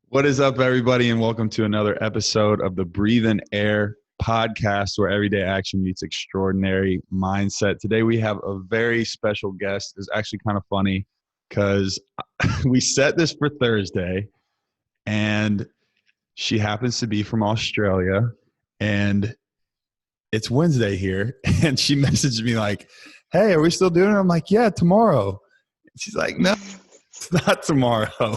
What is up, everybody, and welcome to another episode of the Breathe in Air podcast, where everyday action meets extraordinary mindset. Today, we have a very special guest. It's actually kind of funny because we set this for Thursday, and she happens to be from Australia, and it's Wednesday here, and she messaged me like, "Hey, are we still doing it?" I'm like, "Yeah, tomorrow." She's like, "No, it's not tomorrow."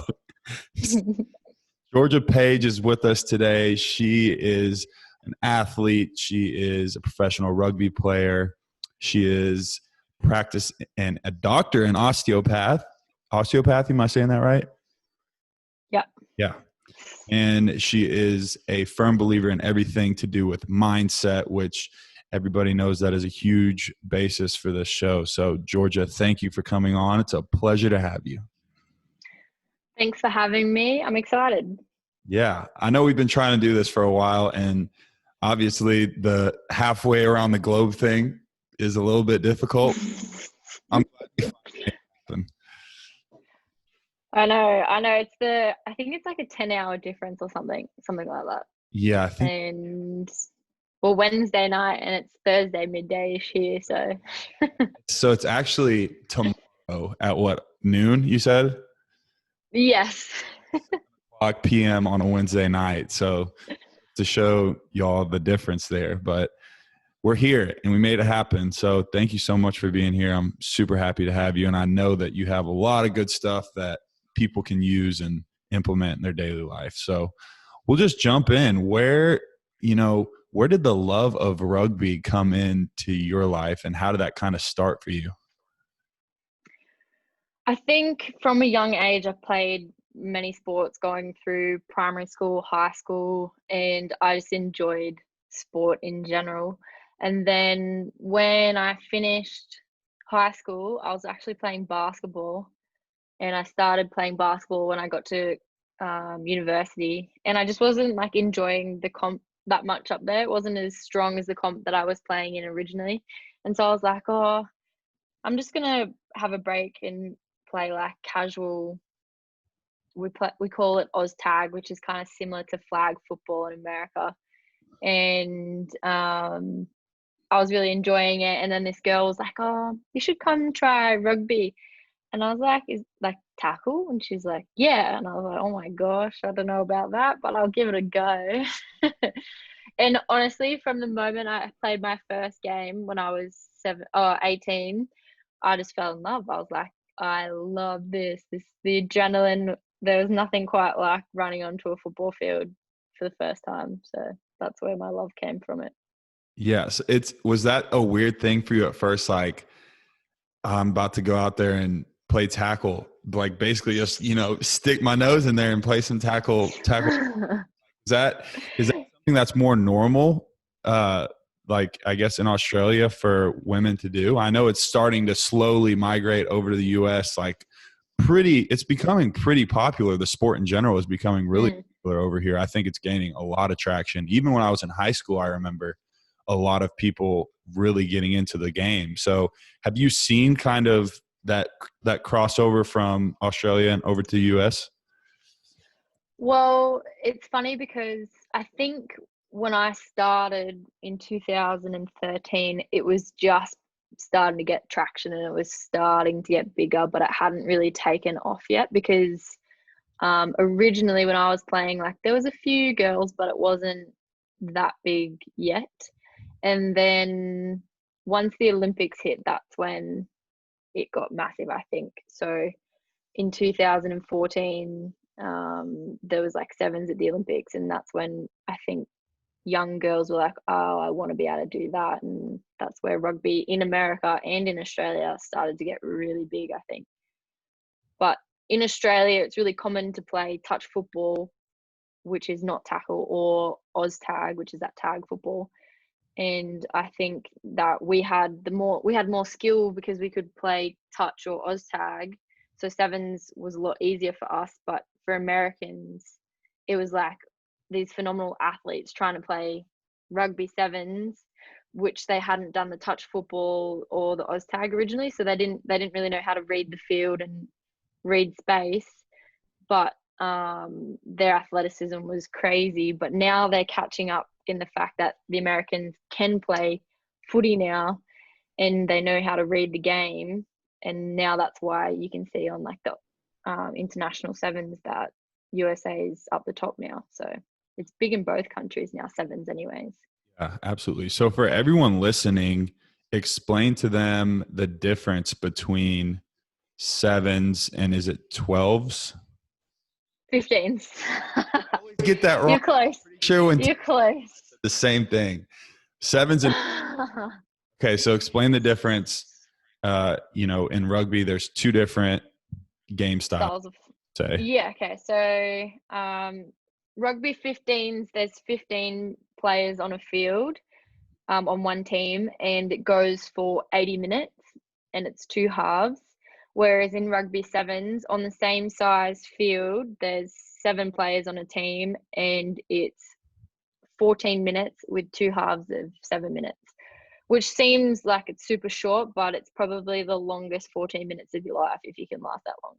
Georgia Page is with us today. She is an athlete. She is a professional rugby player. She is practice and a doctor and osteopath. Osteopathy, am I saying that right? Yeah. Yeah. And she is a firm believer in everything to do with mindset, which everybody knows that is a huge basis for this show. So, Georgia, thank you for coming on. It's a pleasure to have you. Thanks for having me. I'm excited. Yeah, I know we've been trying to do this for a while, and obviously the halfway around the globe thing is a little bit difficult. I'm glad we finally made it happen. I know. I think it's like a 10-hour difference or something like that. Yeah, I think And Wednesday night and it's Thursday midday-ish here, so. so. It's actually tomorrow at what, noon, you said? Yes. 7:00 p.m. on a Wednesday night. So to show y'all the difference there, but we're here and we made it happen. So thank you so much for being here. I'm super happy to have you. And I know that you have a lot of good stuff that people can use and implement in their daily life. So we'll just jump in. Where did the love of rugby come into your life, and how did that kind of start for you? I think from a young age, I played many sports going through primary school, high school, and I just enjoyed sport in general. And then when I finished high school, I was actually playing basketball, and I started playing basketball when I got to university, and I just wasn't like enjoying the comp that much up there. It wasn't as strong as the comp that I was playing in originally, and so I was like, oh, I'm just gonna have a break and play like casual. We call it Oz tag, which is kind of similar to flag football in America, and I was really enjoying it. And then this girl was like, "Oh, you should come try rugby." And I was like, "Is like tackle?" And she's like, "Yeah." And I was like, "Oh my gosh, I don't know about that, but I'll give it a go." And honestly, from the moment I played my first game when I was 18, I just fell in love. I was like, I love this. The adrenaline. There was nothing quite like running onto a football field for the first time. So that's where my love came from it. Yes. Was that a weird thing for you at first? Like, I'm about to go out there and play tackle, like basically just, stick my nose in there and play some tackle. Is that something that's more normal? Like I guess in Australia for women to do? I know it's starting to slowly migrate over to the US. Like it's becoming pretty popular. The sport in general is becoming really popular over here. I think it's gaining a lot of traction. Even when I was in high school, I remember a lot of people really getting into the game. So have you seen kind of that crossover from Australia and over to the US? Well, it's funny because I think when I started in 2013, it was just starting to get traction and it was starting to get bigger, but it hadn't really taken off yet because originally when I was playing, like there was a few girls, but it wasn't that big yet. And then once the Olympics hit, that's when it got massive, I think. So in 2014, there was like sevens at the Olympics, and that's when I think young girls were like, oh, I want to be able to do that. And that's where rugby in America and in Australia started to get really big, I think. But in Australia, it's really common to play touch football, which is not tackle, or Oz tag, which is that tag football. And I think that we had more skill because we could play touch or Oz tag. So sevens was a lot easier for us, but for Americans, it was like these phenomenal athletes trying to play rugby sevens, which they hadn't done the touch football or the Oz tag originally. So they didn't really know how to read the field and read space, but their athleticism was crazy. But now they're catching up in the fact that the Americans can play footy now and they know how to read the game. And now that's why you can see on like the international sevens that USA is up the top now. So it's big in both countries now, sevens anyways. Yeah, absolutely. So for everyone listening, explain to them the difference between sevens and is it 12s? 15s. Always get that wrong. You're close. Sure, when You're close. the same thing. Sevens and okay. So explain the difference. In rugby, there's two different game styles. Say. Yeah. Okay. So rugby 15s. There's 15 players on a field on one team, and it goes for 80 minutes, and it's two halves. Whereas in rugby sevens, on the same size field, there's 7 players on a team, and it's 14 minutes with two halves of 7 minutes, which seems like it's super short, but it's probably the longest 14 minutes of your life if you can last that long.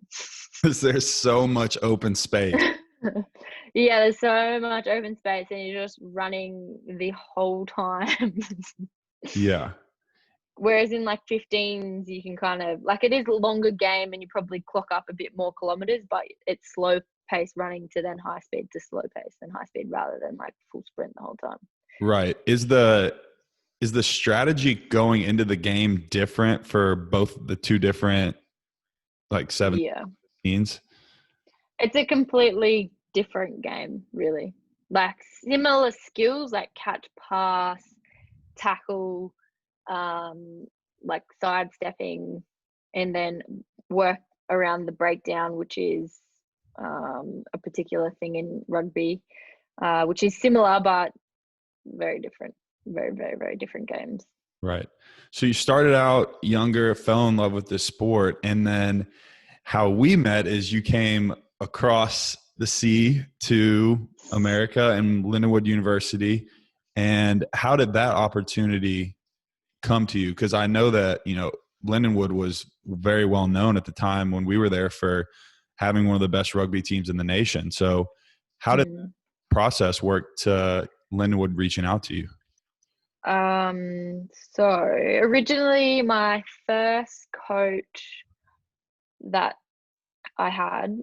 Because there's so much open space. Yeah, there's so much open space and you're just running the whole time. Yeah. Whereas in like 15s, you can kind of like it is a longer game and you probably clock up a bit more kilometers, but it's slow pace running to then high speed to slow pace then high speed rather than like full sprint the whole time. Right. Is the strategy going into the game different for both the two different like 17s? Yeah. It's a completely different game, really. Like similar skills like catch, pass, tackle, like sidestepping, and then work around the breakdown, which is a particular thing in rugby, which is similar but very different. Very, very, very different games. Right. So you started out younger, fell in love with the sport, and then how we met is you came across the sea to America and Lindenwood University. And how did that opportunity come to you? Because I know that, Lindenwood was very well known at the time when we were there for having one of the best rugby teams in the nation. So how did the process work to Lindenwood reaching out to you? So originally my first coach that I had,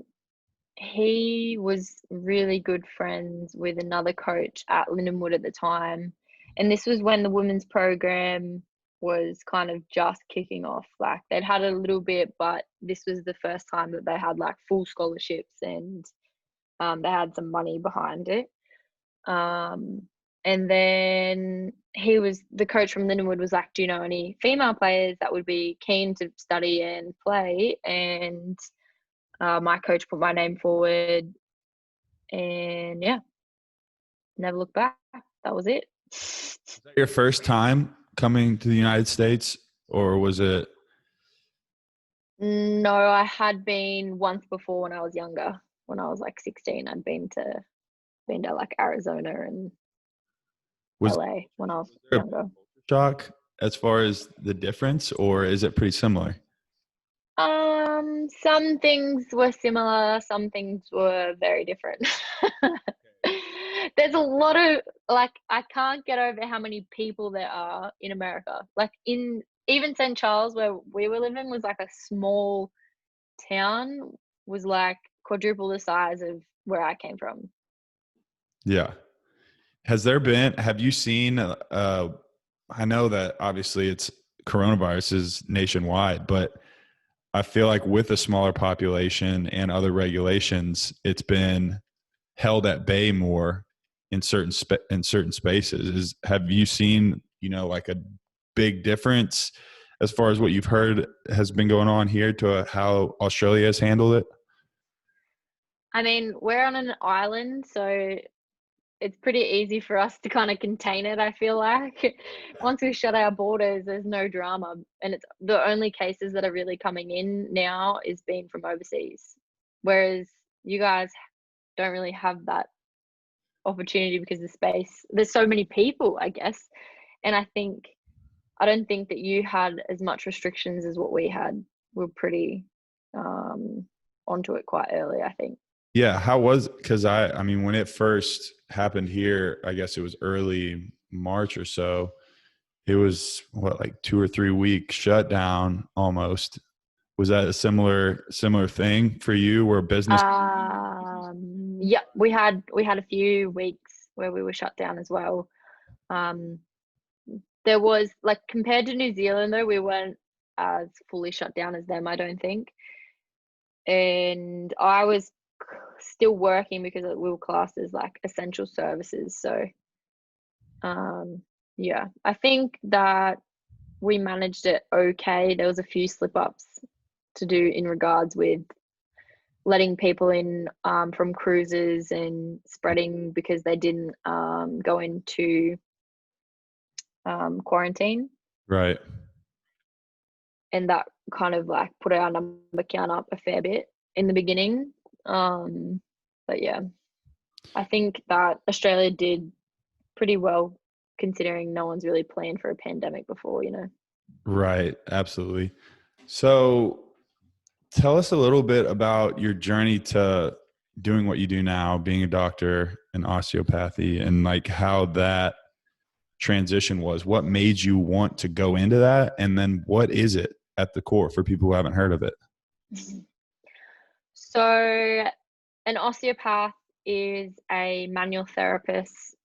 he was really good friends with another coach at Lindenwood at the time. And this was when the women's program was kind of just kicking off. Like they'd had a little bit, but this was the first time that they had like full scholarships and they had some money behind it. And then the coach from Lindenwood was like, do you know any female players that would be keen to study and play? And my coach put my name forward and yeah, never looked back. That was it. Was that your first time coming to the United States or was it? No, I had been once before when I was younger. When I was like 16, I'd been to like Arizona and LA when I was younger. Shock as far as the difference, or is it pretty similar? Some things were similar, some things were very different. There's a lot of like I can't get over how many people there are in America. Like in even St. Charles where we were living was like a small town, was like quadruple the size of where I came from. Yeah. Have you seen, I know that obviously it's coronavirus is nationwide, but I feel like with a smaller population and other regulations, it's been held at bay more in certain spaces. Have you seen, like a big difference as far as what you've heard has been going on here to how Australia has handled it? I mean, we're on an island, so it's pretty easy for us to kind of contain it, I feel like. Once we shut our borders, there's no drama. And it's the only cases that are really coming in now is being from overseas. Whereas you guys don't really have that opportunity because the space, there's so many people, I guess. And I don't think that you had as much restrictions as what we had. We're pretty onto it quite early, I think. Yeah. How was, because I mean, when it first happened here, I guess it was early March or so. It was what, like 2 or 3 week shutdown almost. Was that a similar thing for you where business? Yeah, we had a few weeks where we were shut down as well. Um, there was, like, compared to New Zealand though, we weren't as fully shut down as them, I don't think. And I was still working because we were classed as like essential services. So yeah, I think that we managed it okay. There was a few slip ups to do in regards with letting people in from cruises and spreading because they didn't go into quarantine, Right. and that kind of like put our number count up a fair bit in the beginning. But yeah, I think that Australia did pretty well considering no one's really planned for a pandemic before, you know. Right. Absolutely. So tell us a little bit about your journey to doing what you do now, being a doctor in osteopathy, and like how that transition was. What made you want to go into that? And then what is it at the core for people who haven't heard of it? So, an osteopath is a manual therapist,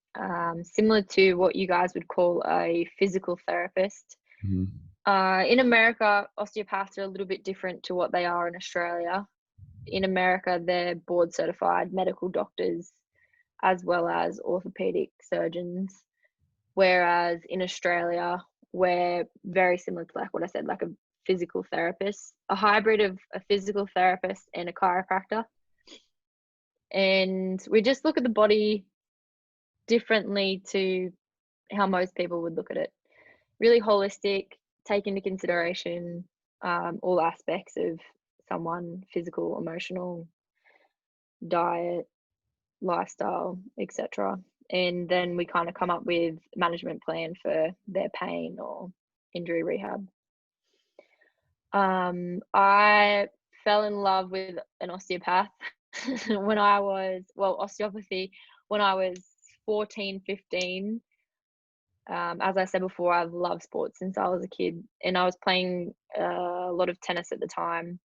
similar to what you guys would call a physical therapist. Mm-hmm. In America, osteopaths are a little bit different to what they are in Australia. In America, they're board certified medical doctors as well as orthopedic surgeons. Whereas in Australia, we're very similar to, like what I said, like a physical therapist, a hybrid of a physical therapist and a chiropractor. And we just look at the body differently to how most people would look at it. Really holistic, take into consideration all aspects of someone: physical, emotional, diet, lifestyle, etc. And then we kind of come up with management plan for their pain or injury rehab. I fell in love with an osteopath when I was, well, osteopathy when I was 14, 15. As I said before, I've loved sports since I was a kid, and I was playing a lot of tennis at the time,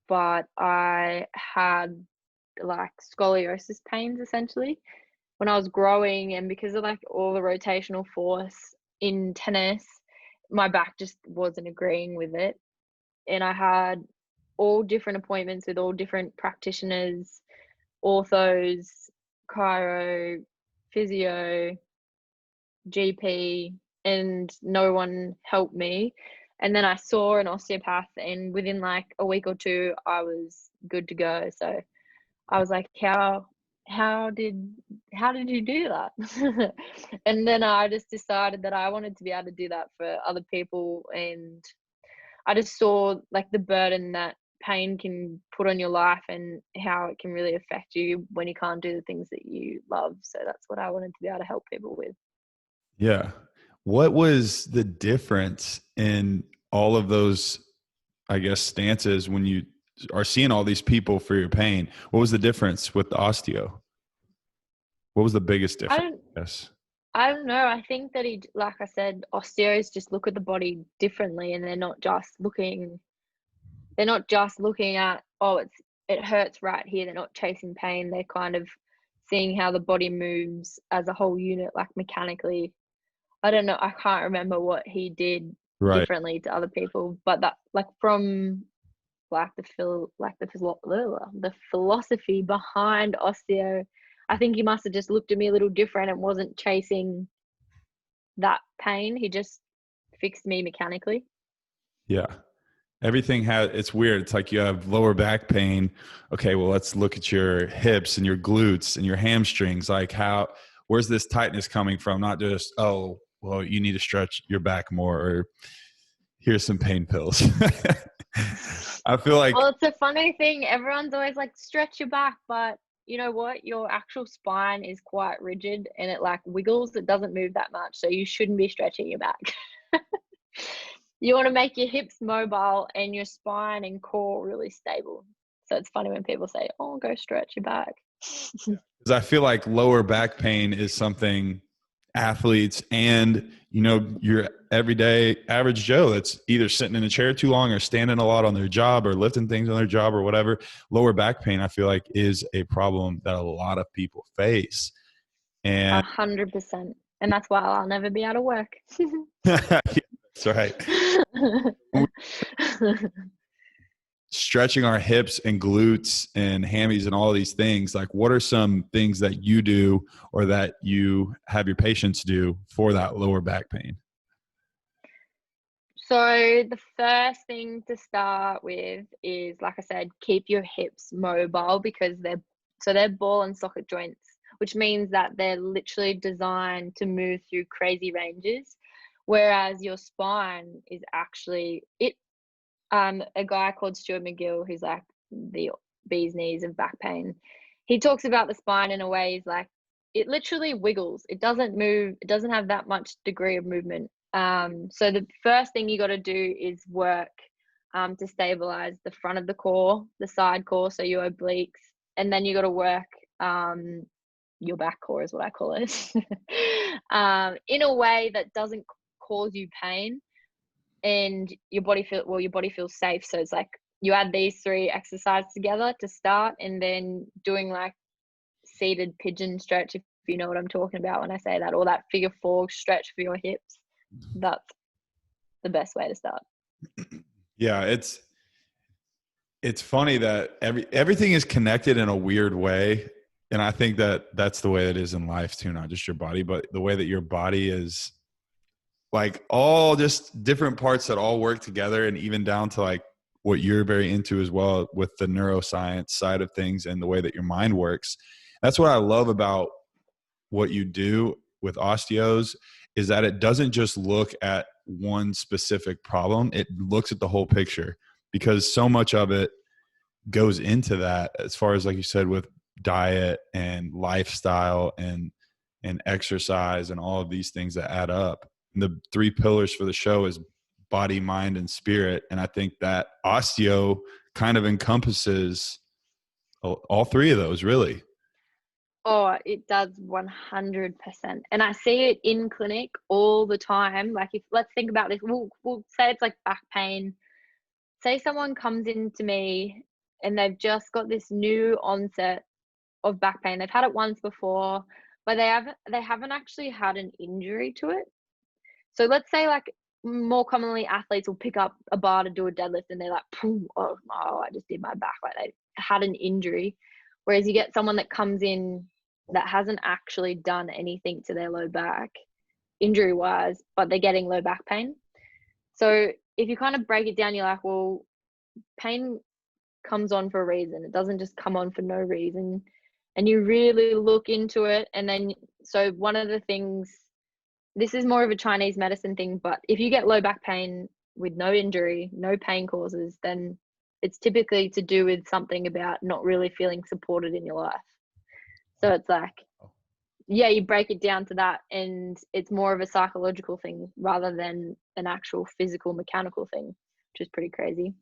but I had like scoliosis pains essentially when I was growing, and because of like all the rotational force in tennis, my back just wasn't agreeing with it. And I had all different appointments with all different practitioners, orthos, chiro, physio, GP, and no one helped me. And then I saw an osteopath, and within like a week or two, I was good to go. So I was like, how did you do that? And then I just decided that I wanted to be able to do that for other people, and I just saw like the burden that pain can put on your life and how it can really affect you when you can't do the things that you love. So that's what I wanted to be able to help people with. Yeah. What was the difference in all of those, I guess, stances when you are seeing all these people for your pain? What was the difference with the osteo? What was the biggest I difference? don't Yes. I don't know. I think that like I said, osteos just look at the body differently, and they're not just looking at, oh, it hurts right here. They're not chasing pain. They're kind of seeing how the body moves as a whole unit, like mechanically. I don't know. I can't remember what he did Right. differently to other people, but that, like, from like the philosophy behind osteo, I think he must have just looked at me a little different and wasn't chasing that pain. He just fixed me mechanically. Yeah. Everything has, it's weird. It's like you have lower back pain. Okay, well, let's look at your hips and your glutes and your hamstrings. Like, where's this tightness coming from? Not just, oh, well, you need to stretch your back more, or here's some pain pills. I feel like, Well, it's a funny thing. Everyone's always like, stretch your back, but you know what? Your actual spine is quite rigid and it like wiggles. It doesn't move that much. So you shouldn't be stretching your back. You want to make your hips mobile and your spine and core really stable. So it's funny when people say, oh, go stretch your back. Because I feel like lower back pain is something athletes and, your everyday average Joe that's either sitting in a chair too long or standing a lot on their job or lifting things on their job or whatever. Lower back pain, I feel like, is a problem that a lot of people face. And 100%. And that's why I'll never be out of work. that's right. Stretching our hips and glutes and hammies and all of these things, like what are some things that you do or that you have your patients do for that lower back pain? So the first thing to start with is, like I said, keep your hips mobile, because they're ball and socket joints, which means that they're literally designed to move through crazy ranges, whereas your spine is actually it. A guy called Stuart McGill, who's like the bee's knees of back pain, he talks about the spine in a way is like it literally wiggles. It doesn't move. It doesn't have that much degree of movement. So the first thing you got to do is work to stabilize the front of the core, the side core, so your obliques, and then you got to work your back core is what I call it, in a way that doesn't cause you pain, and your body feels safe. So it's like you add these 3 exercises together to start, and then doing like seated pigeon stretch, if you know what I'm talking about when I say that, or that figure 4 stretch for your hips. That's the best way to start. Yeah, it's funny that everything is connected in a weird way, and I think that that's the way it is in life too, not just your body, but the way that your body is, like, all just different parts that all work together, and even down to like what you're very into as well with the neuroscience side of things and the way that your mind works. That's what I love about what you do with osteos, is that it doesn't just look at one specific problem. It looks at the whole picture, because so much of it goes into that, as far as, like you said, with diet and lifestyle and exercise and all of these things that add up. And the 3 pillars for the show is body, mind, and spirit. And I think that osteo kind of encompasses all 3 of those, really. Oh, it does 100%. And I see it in clinic all the time. Like, if let's think about this, we'll say it's like back pain. Say someone comes into me and they've just got this new onset of back pain. They've had it once before, but they haven't actually had an injury to it. So let's say, like, more commonly athletes will pick up a bar to do a deadlift and they're like, oh, I just did my back. Like, they had an injury. Whereas you get someone that comes in that hasn't actually done anything to their low back injury wise, but they're getting low back pain. So if you kind of break it down, you're like, well, pain comes on for a reason. It doesn't just come on for no reason. And you really look into it. And then, so one of the things, this is more of a Chinese medicine thing, but if you get low back pain with no injury, no pain causes, then it's typically to do with something about not really feeling supported in your life. So it's like, yeah, you break it down to that, and it's more of a psychological thing rather than an actual physical, mechanical thing, which is pretty crazy.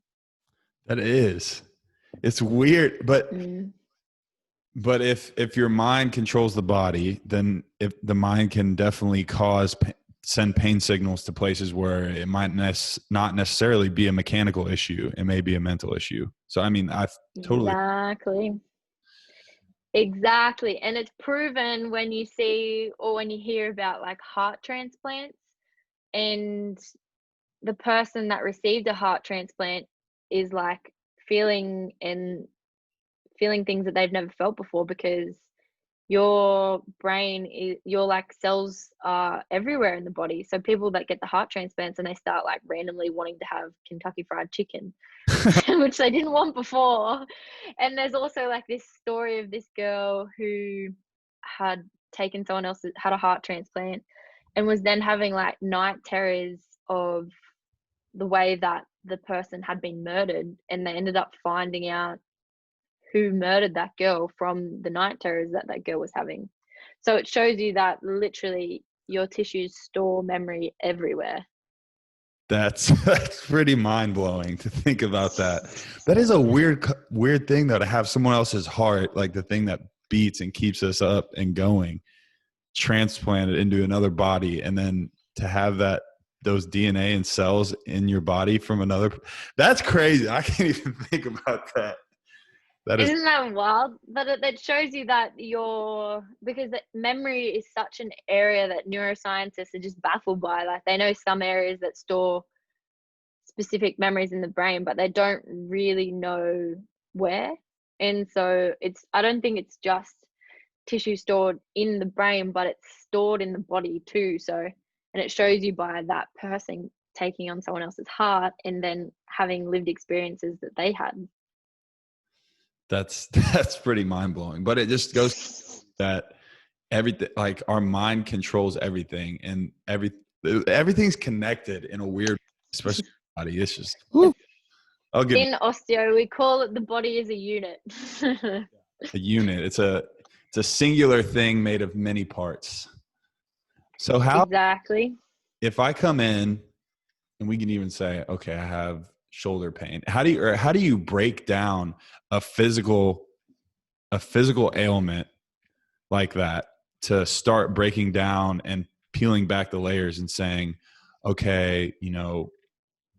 That is. It's weird, but if your mind controls the body, then if the mind can definitely send pain signals to places where it might not necessarily be a mechanical issue. It may be a mental issue. So, I mean, I totally. Exactly. And it's proven when you see or when you hear about like heart transplants, and the person that received a heart transplant is like feeling things that they've never felt before, because your brain is, your like cells are everywhere in the body. So people that get the heart transplants and they start like randomly wanting to have Kentucky Fried Chicken, which they didn't want before. And there's also like this story of this girl who had taken someone else, had a heart transplant, and was then having like night terrors of the way that the person had been murdered, and they ended up finding out who murdered that girl from the night terrors that girl was having. So it shows you that literally your tissues store memory everywhere. That's pretty mind blowing to think about that. That is a weird thing though, to have someone else's heart, like the thing that beats and keeps us up and going, transplanted into another body, and then to have those DNA and cells in your body from another. That's crazy. I can't even think about that. That is Isn't that wild? But it shows you that because memory is such an area that neuroscientists are just baffled by. Like they know some areas that store specific memories in the brain, but they don't really know where. And so I don't think it's just tissue stored in the brain, but it's stored in the body too. So, and it shows you by that person taking on someone else's heart and then having lived experiences that they had. That's pretty mind blowing, but it just goes that everything, like our mind controls everything, and everything's connected in a weird, especially body. It's just, whew. In osteo, we call it the body as a unit. A unit. It's a singular thing made of many parts. So how exactly? If I come in and we can even say, okay, I have shoulder pain. How do you break down a physical ailment like that to start breaking down and peeling back the layers and saying, okay,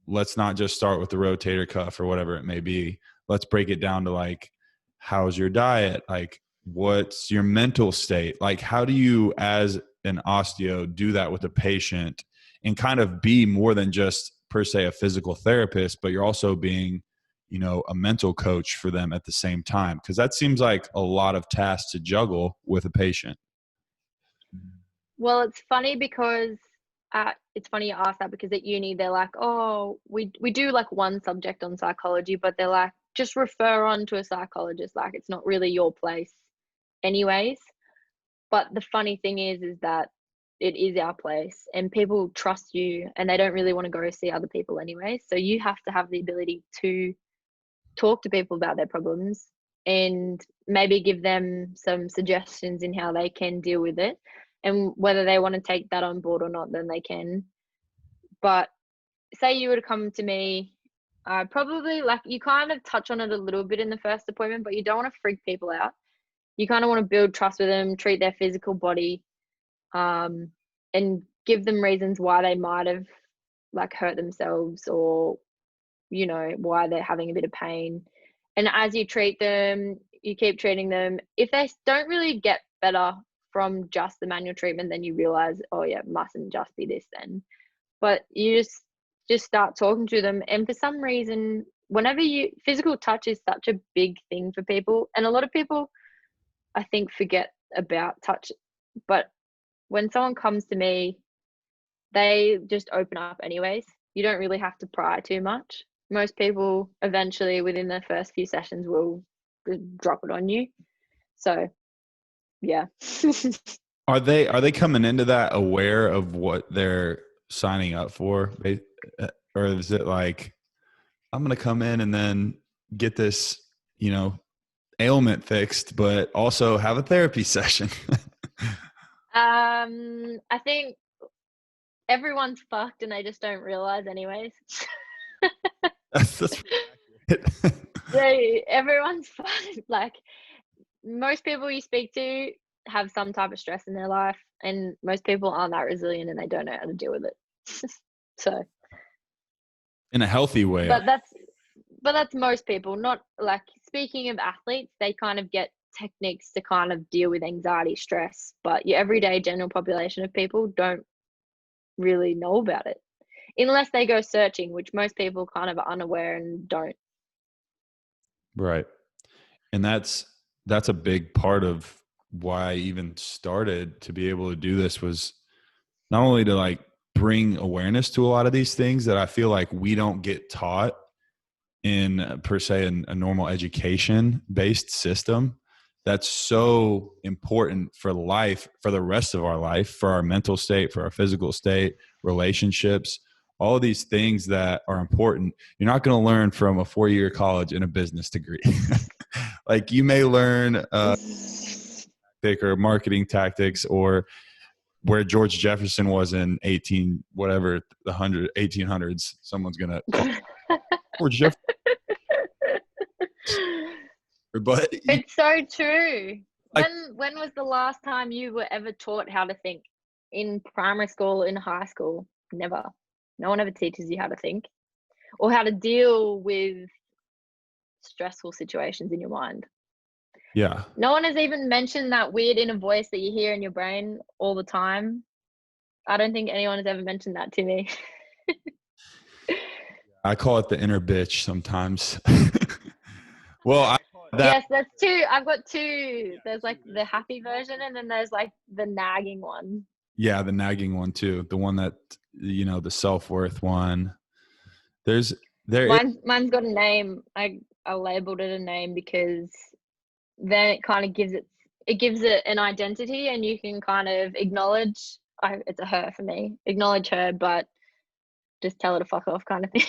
let's not just start with the rotator cuff or whatever it may be. Let's break it down to like, how's your diet? Like, what's your mental state? Like, how do you, as an osteo, do that with a patient and kind of be more than just per se a physical therapist, but you're also being, a mental coach for them at the same time? Because that seems like a lot of tasks to juggle with a patient. Well, it's funny because it's funny you ask that, because at uni they're like, oh, we do like one subject on psychology, but they're like, just refer on to a psychologist. Like it's not really your place anyways. But the funny thing is that it is our place, and people trust you and they don't really want to go see other people anyway. So you have to have the ability to talk to people about their problems and maybe give them some suggestions in how they can deal with it, and whether they want to take that on board or not, then they can. But say you were to come to me, probably, like, you kind of touch on it a little bit in the first appointment, but you don't want to freak people out. You kind of want to build trust with them, treat their physical body, and give them reasons why they might have like hurt themselves, or why they're having a bit of pain. And as you treat them, you keep treating them. If they don't really get better from just the manual treatment, then you realize, oh yeah, it mustn't just be this then. But you just start talking to them. And for some reason, physical touch is such a big thing for people, and a lot of people, I think, forget about touch. But when someone comes to me, they just open up anyways. You don't really have to pry too much. Most people eventually within the first few sessions will drop it on you. So yeah. Are they coming into that aware of what they're signing up for? Or is it like, I'm going to come in and then get this, ailment fixed, but also have a therapy session? I think everyone's fucked and they just don't realize anyways. That's everyone's fucked. Like, most people you speak to have some type of stress in their life, and most people aren't that resilient and they don't know how to deal with it. So in a healthy way. But that's most people. Not like, speaking of athletes, they kind of get techniques to kind of deal with anxiety, stress, but your everyday general population of people don't really know about it unless they go searching, which most people kind of are unaware and don't. Right. And that's a big part of why I even started to be able to do this, was not only to like bring awareness to a lot of these things that I feel like we don't get taught in per se in a normal education based system that's so important for life, for the rest of our life, for our mental state, for our physical state, relationships, all of these things that are important. You're not going to learn from a 4-year college and a business degree. Like, you may learn or marketing tactics or where George Jefferson was in 1800s. Someone's going to call George Jefferson. But It's so true. like, When was the last time you were ever taught how to think? In primary school, in high school? Never. No one ever teaches you how to think or how to deal with stressful situations in your mind. yeah. No one has even mentioned that weird inner voice that you hear in your brain all the time. I don't think anyone has ever mentioned that to me. I call it the inner bitch sometimes. Well, Yes, that's two. I've got two. There's like the happy version, and then there's like the nagging one. yeah, the nagging one too. The one that, the self-worth one. There Mine's got a name. I labeled it a name because then it kind of gives it an identity, and you can kind of acknowledge it's a her for me. Acknowledge her, but just tell her to fuck off, kind of thing.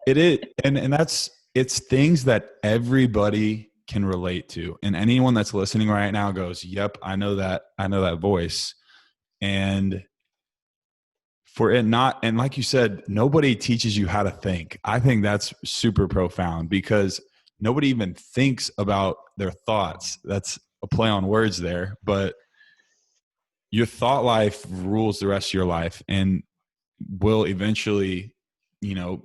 it is, and it's things that everybody can relate to, and anyone that's listening right now goes, "Yep, I know that voice." And for it not, and like you said, nobody teaches you how to think. I think that's super profound because nobody even thinks about their thoughts. That's a play on words there, but your thought life rules the rest of your life and will eventually,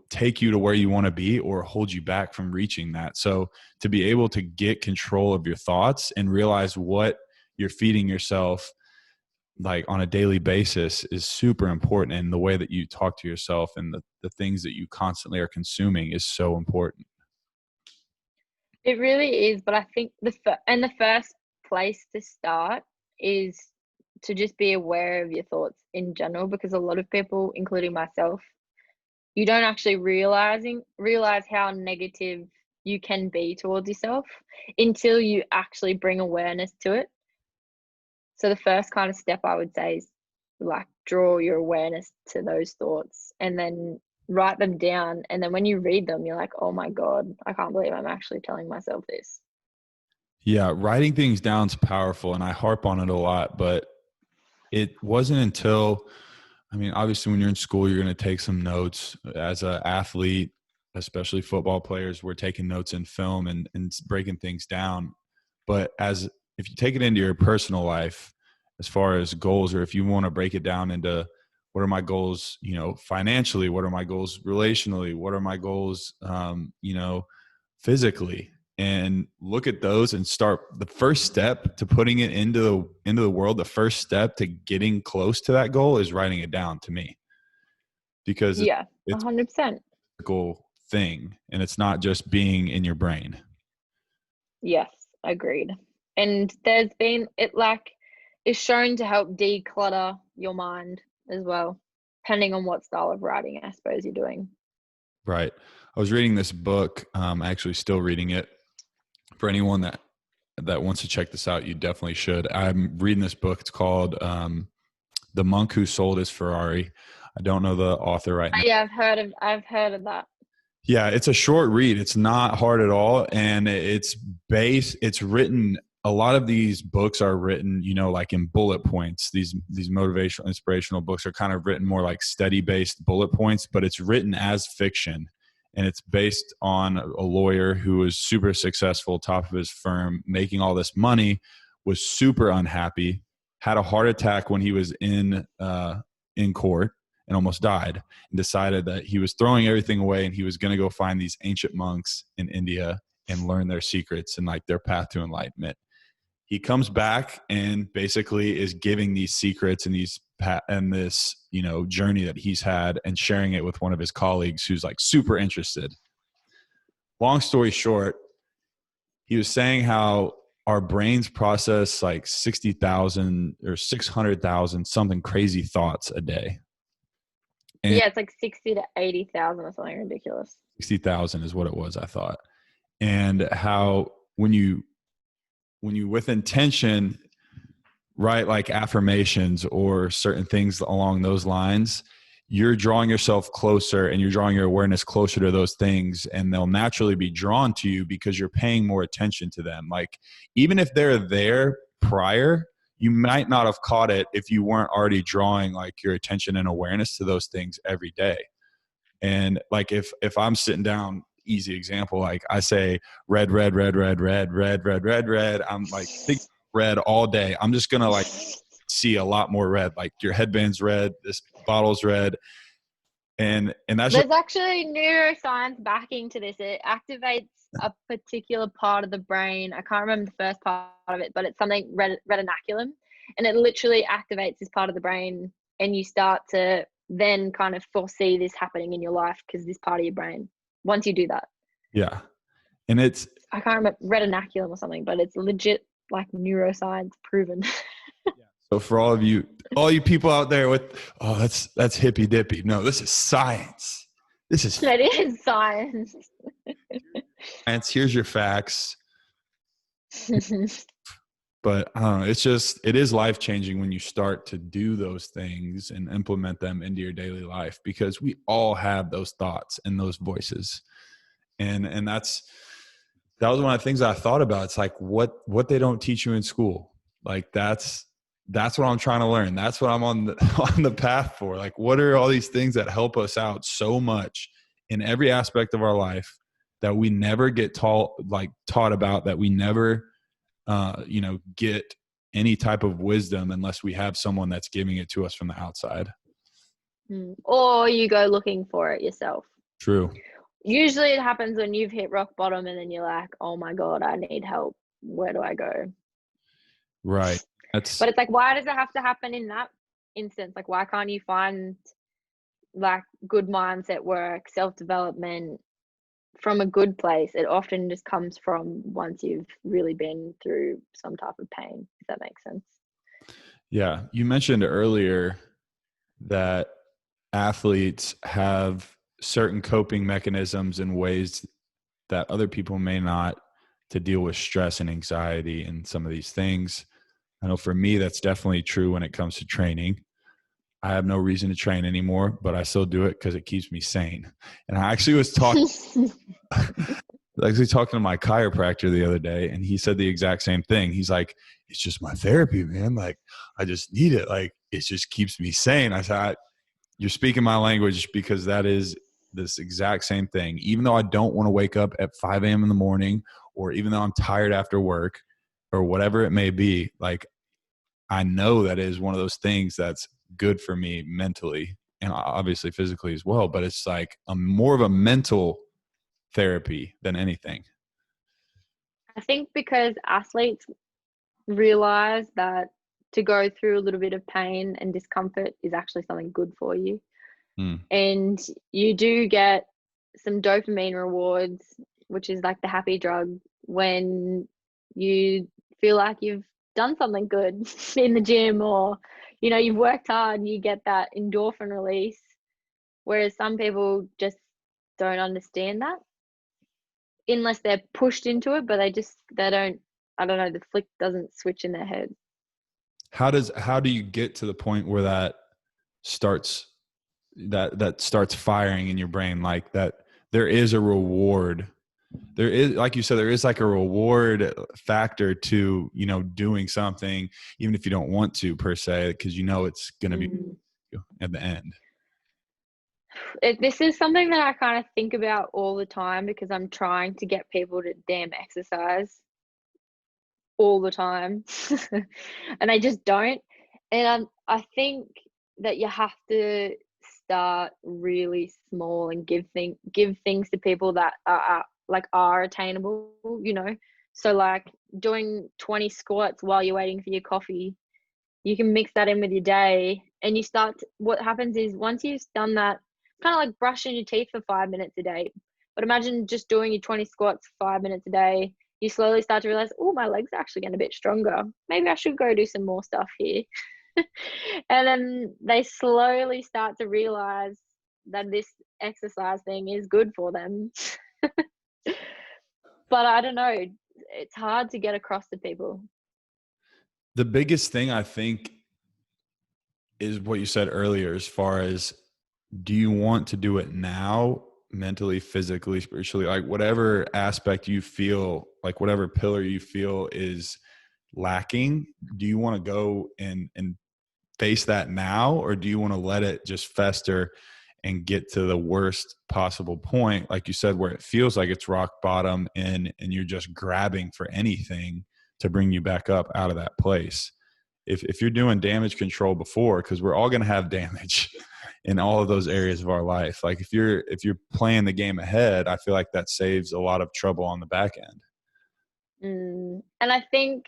take you to where you want to be or hold you back from reaching that. So to be able to get control of your thoughts and realize what you're feeding yourself like on a daily basis is super important. And the way that you talk to yourself and the things that you constantly are consuming is so important. It really is, but I think the first place to start is to just be aware of your thoughts in general, because a lot of people, including myself, you don't actually realize how negative you can be towards yourself until you actually bring awareness to it. So the first kind of step I would say is like draw your awareness to those thoughts and then write them down. And then when you read them, you're like, oh my God, I can't believe I'm actually telling myself this. Yeah, writing things down is powerful, and I harp on it a lot, but it wasn't until, obviously when you're in school, you're going to take some notes. As an athlete, especially football players, we're taking notes in film and breaking things down. But if you take it into your personal life, as far as goals, or if you want to break it down into what are my goals, financially, what are my goals relationally, what are my goals, physically, and look at those and start the first step to putting it into the world. The first step to getting close to that goal is writing it down, to me, because Yeah, it's 100%. a physical thing and it's not just being in your brain. Yes, agreed. And there's been it's shown to help declutter your mind as well, depending on what style of writing I suppose you're doing. Right. I was reading this book, actually still reading it. For anyone that wants to check this out, you definitely should. I'm reading this book. It's called The Monk Who Sold His Ferrari. I don't know the author right now. Yeah, I've heard of that. Yeah, it's a short read. It's not hard at all. And it's written, a lot of these books are written, like in bullet points. These motivational, inspirational books are kind of written more like study-based bullet points, but it's written as fiction. And it's based on a lawyer who was super successful, top of his firm, making all this money, was super unhappy, had a heart attack when he was in court and almost died, and decided that he was throwing everything away and he was going to go find these ancient monks in India and learn their secrets and like their path to enlightenment. He comes back and basically is giving these secrets and this, journey that he's had and sharing it with one of his colleagues who's like super interested. Long story short, he was saying how our brains process like 60,000 or 600,000 something crazy thoughts a day. And yeah, it's like 60 to 80,000 or something ridiculous. 60,000 is what it was, I thought. And how when you with intention write like affirmations or certain things along those lines, you're drawing yourself closer and you're drawing your awareness closer to those things, and they'll naturally be drawn to you because you're paying more attention to them. Like even if they're there prior, you might not have caught it if you weren't already drawing like your attention and awareness to those things every day. And like if I'm sitting down, easy example, like I say red, red, red, red, red, red, red, red, red. I'm like think red all day. I'm just gonna like see a lot more red. Like your headband's red, this bottle's red, and that's just, There's actually neuroscience backing to this. It activates a particular part of the brain. I can't remember the first part of it, but it's something retinaculum, and it literally activates this part of the brain, and you start to then kind of foresee this happening in your life because this part of your brain, once you do that. yeah. And it's, I can't remember retinaculum or something, but it's legit like neuroscience proven. so for all you people out there with, oh, that's hippy dippy. No, this is science. This is It is science. science. Here's your facts. But it is life changing when you start to do those things and implement them into your daily life, because we all have those thoughts and those voices. And that was one of the things I thought about. It's like what they don't teach you in school. Like that's what I'm trying to learn. That's what I'm on the path for. Like, what are all these things that help us out so much in every aspect of our life that we never get taught about, that we never get any type of wisdom unless we have someone that's giving it to us from the outside. Or you go looking for it yourself. True. Usually it happens when you've hit rock bottom and then you're like, oh my God, I need help. Where do I go? Right. But it's like, why does it have to happen in that instance? Like, why can't you find like good mindset work, self-development from a good place? It often just comes from once you've really been through some type of pain, if that makes sense. Yeah. You mentioned earlier that athletes have certain coping mechanisms and ways that other people may not, to deal with stress and anxiety and some of these things. I know for me, that's definitely true when it comes to training. I have no reason to train anymore, but I still do it because it keeps me sane. And I actually was talking to my chiropractor the other day, and he said the exact same thing. He's like, it's just my therapy, man. Like, I just need it. Like, it just keeps me sane. I said, you're speaking my language, because that is this exact same thing. Even though I don't want to wake up at 5 a.m. in the morning, or even though I'm tired after work or whatever it may be, like, I know that is one of those things that's good for me mentally and obviously physically as well. But it's like more of a mental therapy than anything. I think because athletes realize that to go through a little bit of pain and discomfort is actually something good for you. And you do get some dopamine rewards, which is like the happy drug, when you feel like you've done something good in the gym, or you've worked hard, you get that endorphin release. Whereas some people just don't understand that unless they're pushed into it, but they don't, I don't know, the flick doesn't switch in their head. How do you get to the point where that starts firing in your brain, like that there is a reward? There is, like you said, there is like a reward factor to, doing something, even if you don't want to per se, because it's going to be at the end. This is something that I kind of think about all the time, because I'm trying to get people to damn exercise all the time and I just don't. And I think that you have to start really small and give things to people that are attainable, so like doing 20 squats while you're waiting for your coffee, you can mix that in with your day, and what happens is, once you've done that, kind of like brushing your teeth for 5 minutes a day, but imagine just doing your 20 squats 5 minutes a day. You slowly start to realize, oh, my legs are actually getting a bit stronger. Maybe I should go do some more stuff here. And then they slowly start to realize that this exercise thing is good for them. But I don't know. It's hard to get across to people. The biggest thing, I think, is what you said earlier, as far as, do you want to do it now, mentally, physically, spiritually, like whatever aspect you feel, like whatever pillar you feel is lacking, do you want to go and face that now, or do you want to let it just fester and get to the worst possible point, like you said, where it feels like it's rock bottom and you're just grabbing for anything to bring you back up out of that place? If you're doing damage control before, because we're all going to have damage in all of those areas of our life. Like if you're playing the game ahead, I feel like that saves a lot of trouble on the back end. And I think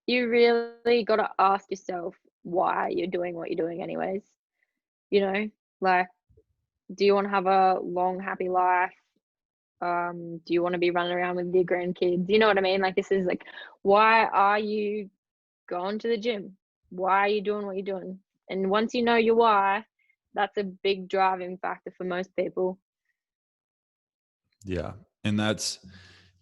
you really got to ask yourself why you're doing what you're doing anyways. You know, like, do you want to have a long, happy life? Do you want to be running around with your grandkids? You know what I mean? Like, this is like, why are you going to the gym? Why are you doing what you're doing? And once you know your why, that's a big driving factor for most people. Yeah. And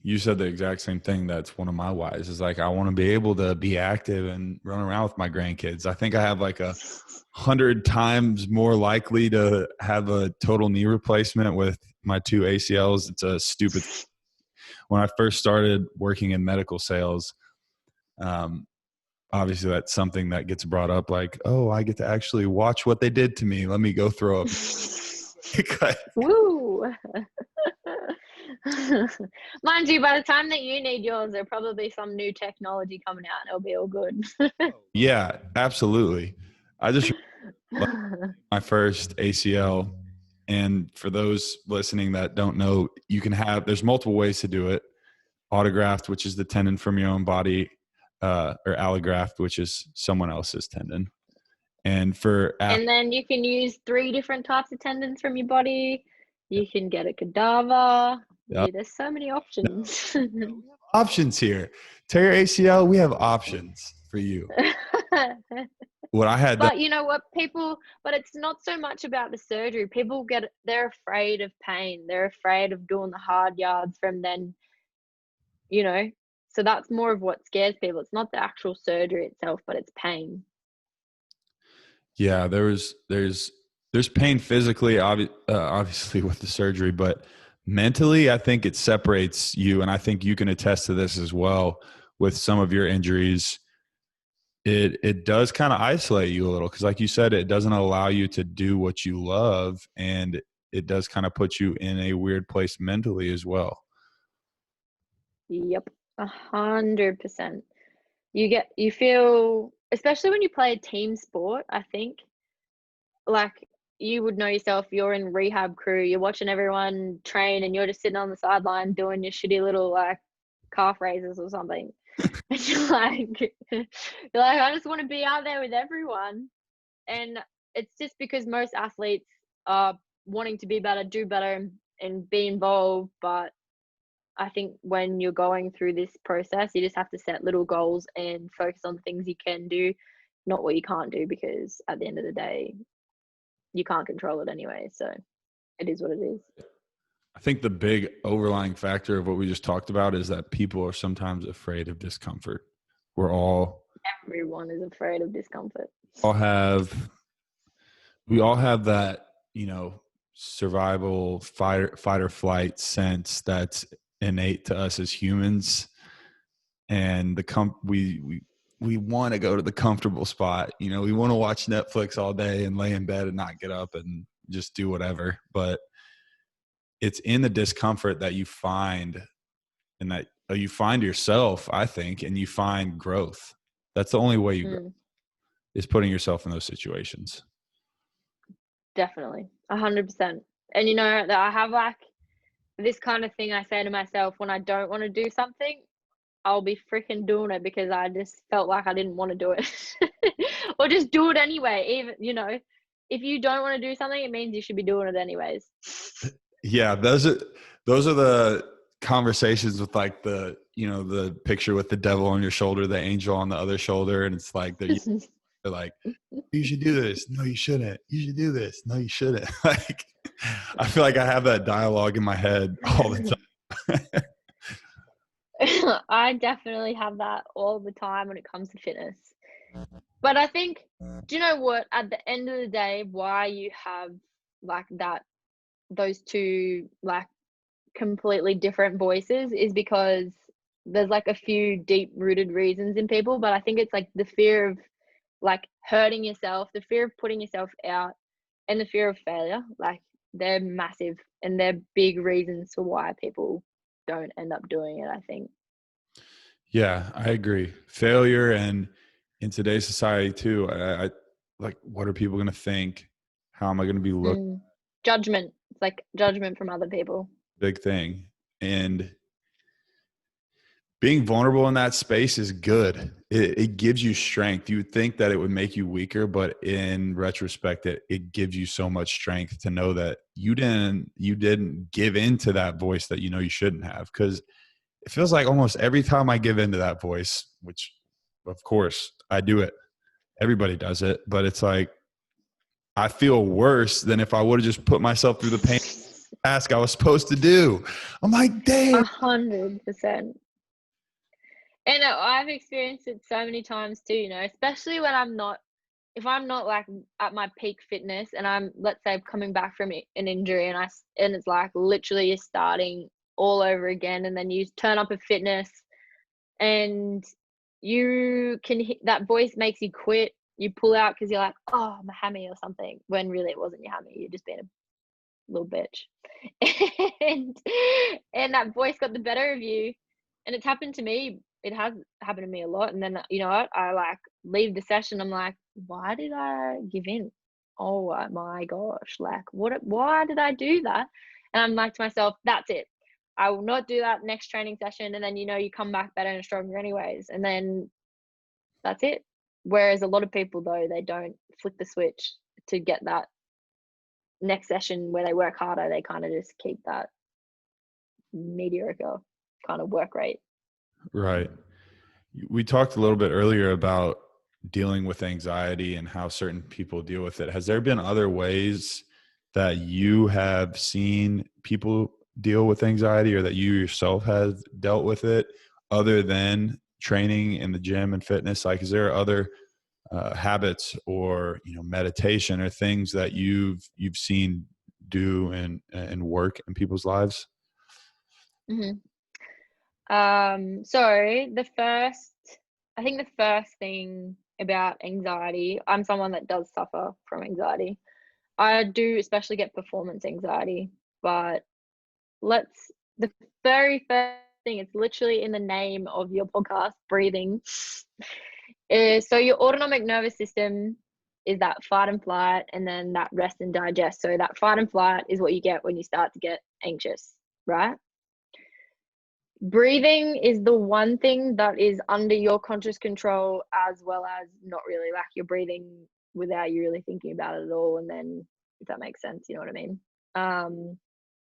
you said the exact same thing. That's one of my whys, is like, I want to be able to be active and run around with my grandkids. I think I have like 100 times more likely to have a total knee replacement with my 2 ACLs. It's a stupid. When I first started working in medical sales, obviously that's something that gets brought up, like, oh, I get to actually watch what they did to me. Let me go throw up. Woo! Mind you, by the time that you need yours, there'll probably be some new technology coming out and it'll be all good. Yeah, absolutely. I just my first ACL, and for those listening that don't know, there's multiple ways to do it. Autograft, which is the tendon from your own body, or allograft, which is someone else's tendon. And then you can use 3 different types of tendons from your body. You can get a cadaver. Yep. There's so many options. Options here. Tear your ACL, we have options for you. What I had, but you know what, but it's not so much about the surgery. They're afraid of pain. They're afraid of doing the hard yards from then, so that's more of what scares people. It's not the actual surgery itself, but it's pain. Yeah, there's pain physically, obviously with the surgery, but mentally, I think it separates you, and I think you can attest to this as well with some of your injuries. It does kind of isolate you a little, because like you said, it doesn't allow you to do what you love, and it does kind of put you in a weird place mentally as well. Yep, 100%. You feel, especially when you play a team sport, I think, like, you would know yourself, you're in rehab crew, you're watching everyone train and you're just sitting on the sideline doing your shitty little like calf raises or something. And I just want to be out there with everyone. And it's just because most athletes are wanting to be better, do better, and be involved. But I think when you're going through this process, you just have to set little goals and focus on the things you can do, not what you can't do, because at the end of the day, you can't control it anyway. So it is what it is. I think the big overlying factor of what we just talked about is that people are sometimes afraid of discomfort. Everyone is afraid of discomfort. We all have that, survival fight or flight sense that's innate to us as humans. And we want to go to the comfortable spot. We want to watch Netflix all day and lay in bed and not get up and just do whatever. But it's in the discomfort that you find, and that you find yourself, I think, and you find growth. That's the only way you grow, is putting yourself in those situations. Definitely, 100%. And that I have like this kind of thing I say to myself when I don't want to do something, I'll be freaking doing it because I just felt like I didn't want to do it. Or just do it anyway. Even, if you don't want to do something, it means you should be doing it anyways. Yeah, those are the conversations with like the picture with the devil on your shoulder, the angel on the other shoulder, and it's like they're like, you should do this. No, you shouldn't. You should do this. No, you shouldn't. Like, I feel like I have that dialogue in my head all the time. I definitely have that all the time when it comes to fitness. But I think, do you know what? At the end of the day, why you have like those two like completely different voices is because there's like a few deep rooted reasons in people, but I think it's like the fear of like hurting yourself, the fear of putting yourself out, and the fear of failure. Like they're massive, and they're big reasons for why people don't end up doing it, I think. Yeah, I agree. Failure, and in today's society too, I like, what are people going to think? How am I going to be looked? Judgment. It's like judgment from other people. Big thing. And being vulnerable in that space is good. It gives you strength. You would think that it would make you weaker, but in retrospect, it gives you so much strength to know that you didn't give in to that voice that you know you shouldn't have. Because it feels like almost every time I give into that voice, which of course I do it, everybody does it, but it's like I feel worse than if I would have just put myself through the pain task I was supposed to do. I'm like, damn. 100%. And I've experienced it so many times too, you know, especially when if I'm not like at my peak fitness, and I'm, let's say, coming back from an injury, and it's like literally you're starting all over again, and then you turn up at fitness and you can that voice makes you quit. You pull out because you're like, oh, I'm a hammy or something, when really it wasn't your hammy. You're just being a little bitch. and and that voice got the better of you. And it's happened to me. It has happened to me a lot. And then, you know what, I like leave the session, I'm like, why did I give in? Oh my gosh, like why did I do that? And I'm like to myself, that's it, I will not do that next training session. And then, you know, you come back better and stronger anyways, and then that's it. Whereas a lot of people, though, they don't flick the switch to get that next session where they work harder. They kind of just keep that mediocre kind of work rate. Right. We talked a little bit earlier about dealing with anxiety and how certain people deal with it. Has there been other ways that you have seen people deal with anxiety, or that you yourself have dealt with it, other than training in the gym and fitness? Like, is there other habits, or, you know, meditation, or things that you've seen do and work in people's lives? Mm-hmm. So I think the first thing about anxiety, I'm someone that does suffer from anxiety. I do especially get performance anxiety, but the very first thing, it's literally in the name of your podcast, breathing. So your autonomic nervous system is that fight and flight, and then that rest and digest. So that fight and flight is what you get when you start to get anxious, right? Breathing is the one thing that is under your conscious control, as well as not really. Like, you're breathing without you really thinking about it at all. And then, if that makes sense, you know what I mean?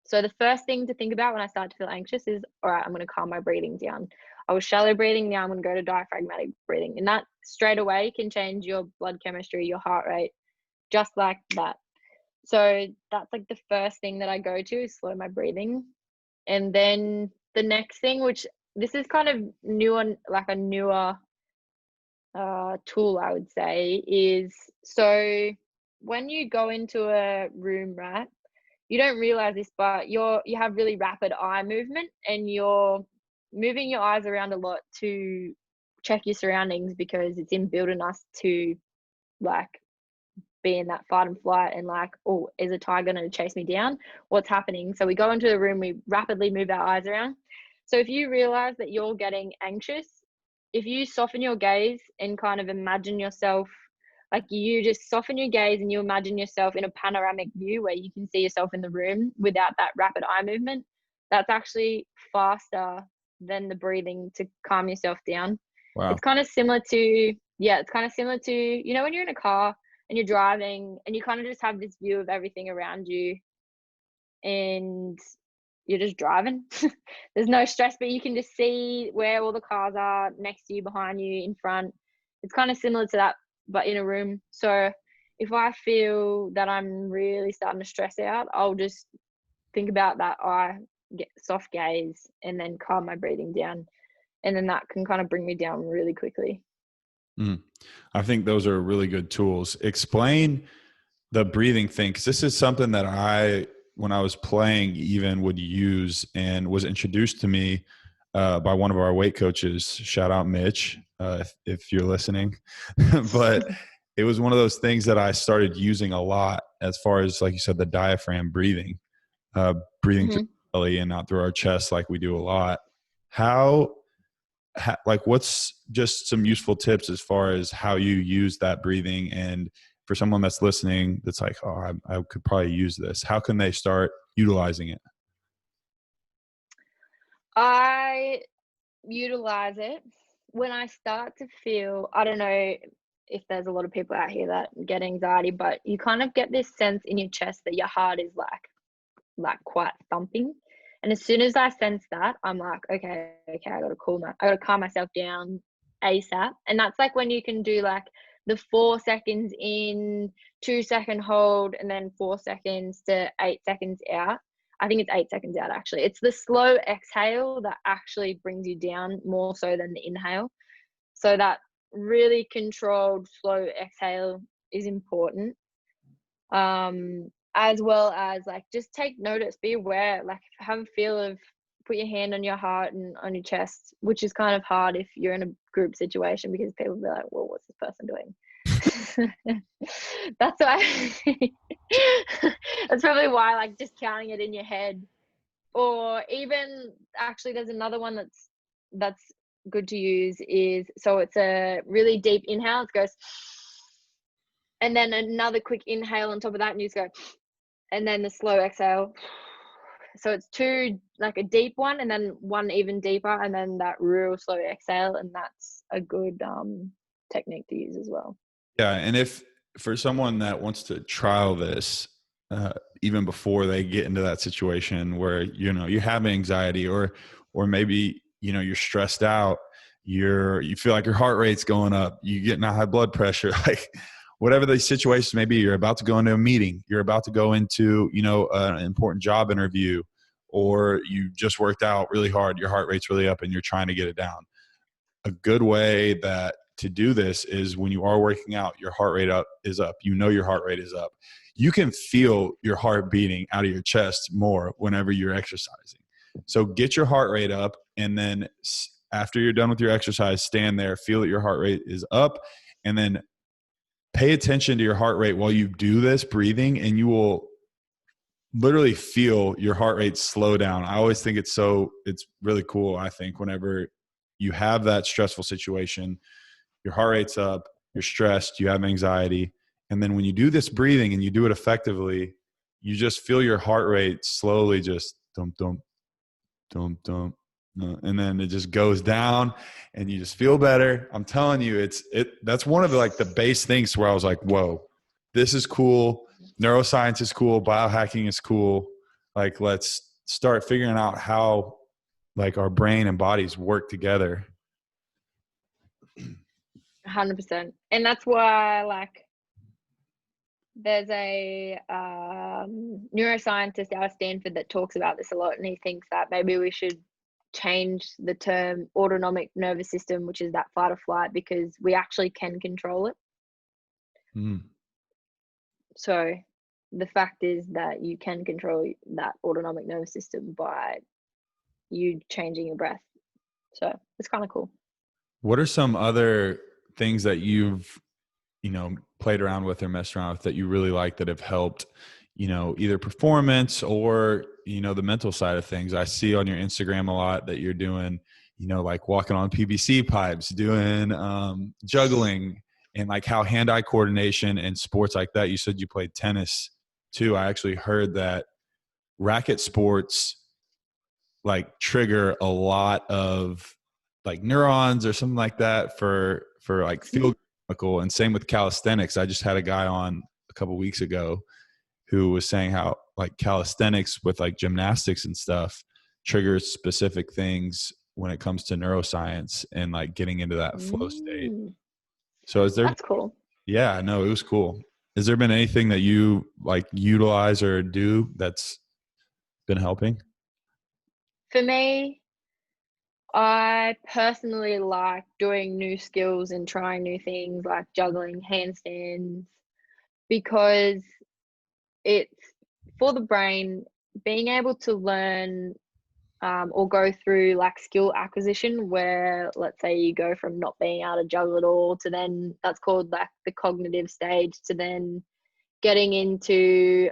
So the first thing to think about when I start to feel anxious is, all right, I'm going to calm my breathing down. I was shallow breathing, now I'm going to go to diaphragmatic breathing. And that straight away can change your blood chemistry, your heart rate, just like that. So that's like the first thing that I go to, is slow my breathing. And then the next thing, which this is kind of newer, like a newer tool, I would say, is, so when you go into a room, right, you don't realize this, but you have really rapid eye movement, and you're moving your eyes around a lot to check your surroundings, because it's inbuilt in us to like be in that fight and flight, and like, oh, is a tiger going to chase me down? What's happening? So we go into the room, we rapidly move our eyes around. So if you realize that you're getting anxious, if you soften your gaze and kind of imagine yourself, like, you just soften your gaze and you imagine yourself in a panoramic view where you can see yourself in the room without that rapid eye movement, that's actually faster than the breathing to calm yourself down. Wow. It's kind of similar to, you know, when you're in a car and you're driving and you kind of just have this view of everything around you, and you're just driving. There's no stress, but you can just see where all the cars are next to you, behind you, in front. It's kind of similar to that, but in a room. So if I feel that I'm really starting to stress out, I'll just think about that eye, get soft gaze, and then calm my breathing down. And then that can kind of bring me down really quickly. I think those are really good tools. Explain the breathing thing, because this is something that when I was playing, even would use, and was introduced to me by one of our weight coaches. Shout out Mitch, if you're listening. But it was one of those things that I started using a lot as far as, like you said, the diaphragm breathing, breathing through the belly and not through our chest like we do a lot. Like what's just some useful tips as far as how you use that breathing? And for someone that's listening, that's like, oh, I could probably use this. How can they start utilizing it? I utilize it when I start to feel, I don't know if there's a lot of people out here that get anxiety, but you kind of get this sense in your chest that your heart is like quite thumping. And as soon as I sense that, I'm like, okay, I gotta calm myself down ASAP. And that's like when you can do like the 4 seconds in, 2-second hold, and then 4 seconds to 8 seconds out. I think it's 8 seconds out actually. It's the slow exhale that actually brings you down more so than the inhale. So that really controlled slow exhale is important. As well as like just take notice, be aware, like have a feel of, put your hand on your heart and on your chest, which is kind of hard if you're in a group situation because people will be like, well, what's this person doing? That's why that's probably why, like, just counting it in your head, or even actually there's another one that's good to use is, so it's a really deep inhale, it goes, and then another quick inhale on top of that, and you just go, and then the slow exhale. So it's two, like a deep one and then one even deeper, and then that real slow exhale, and that's a good technique to use as well. Yeah, and if for someone that wants to trial this, even before they get into that situation where you have anxiety, or maybe you're stressed out, you feel like your heart rate's going up, you get high blood pressure, like whatever the situation may be, you're about to go into a meeting, you're about to go into an important job interview, or you just worked out really hard, your heart rate's really up, and you're trying to get it down. A good way to do this is when you are working out, your heart rate is up. Your heart rate is up. You can feel your heart beating out of your chest more whenever you're exercising. So get your heart rate up, and then after you're done with your exercise, stand there, feel that your heart rate is up, and then pay attention to your heart rate while you do this breathing, and you will literally feel your heart rate slow down. I always think it's really cool. I think whenever you have that stressful situation, your heart rate's up, you're stressed, you have anxiety. And then when you do this breathing and you do it effectively, you just feel your heart rate slowly just dump, dump, dump, dump. And then it just goes down and you just feel better. I'm telling you, that's one of the base things where I was like, whoa, this is cool. Neuroscience is cool. Biohacking is cool. Like, let's start figuring out how our brain and bodies work together. 100%. And that's why there's a neuroscientist out of Stanford that talks about this a lot, and he thinks that maybe we should change the term autonomic nervous system, which is that fight or flight, because we actually can control it. So the fact is that you can control that autonomic nervous system by you changing your breath. So it's kind of cool. What are some other things that you've played around with or messed around with that you really like that have helped either performance or the mental side of things? I see on your Instagram a lot that you're doing like walking on PVC pipes, doing juggling, and like how hand-eye coordination and sports like that. You said you played tennis too. I actually heard that racket sports trigger a lot of neurons or something like that for field chemical, and same with calisthenics. I just had a guy on a couple weeks ago who was saying how calisthenics with gymnastics and stuff triggers specific things when it comes to neuroscience and getting into that flow state. So that's cool. Yeah, no, it was cool. Has there been anything that you utilize or do that's been helping? For me, I personally like doing new skills and trying new things like juggling, handstands, because it's for the brain, being able to learn or go through like skill acquisition where, let's say, you go from not being able to juggle at all to then that's called like the cognitive stage, to then getting into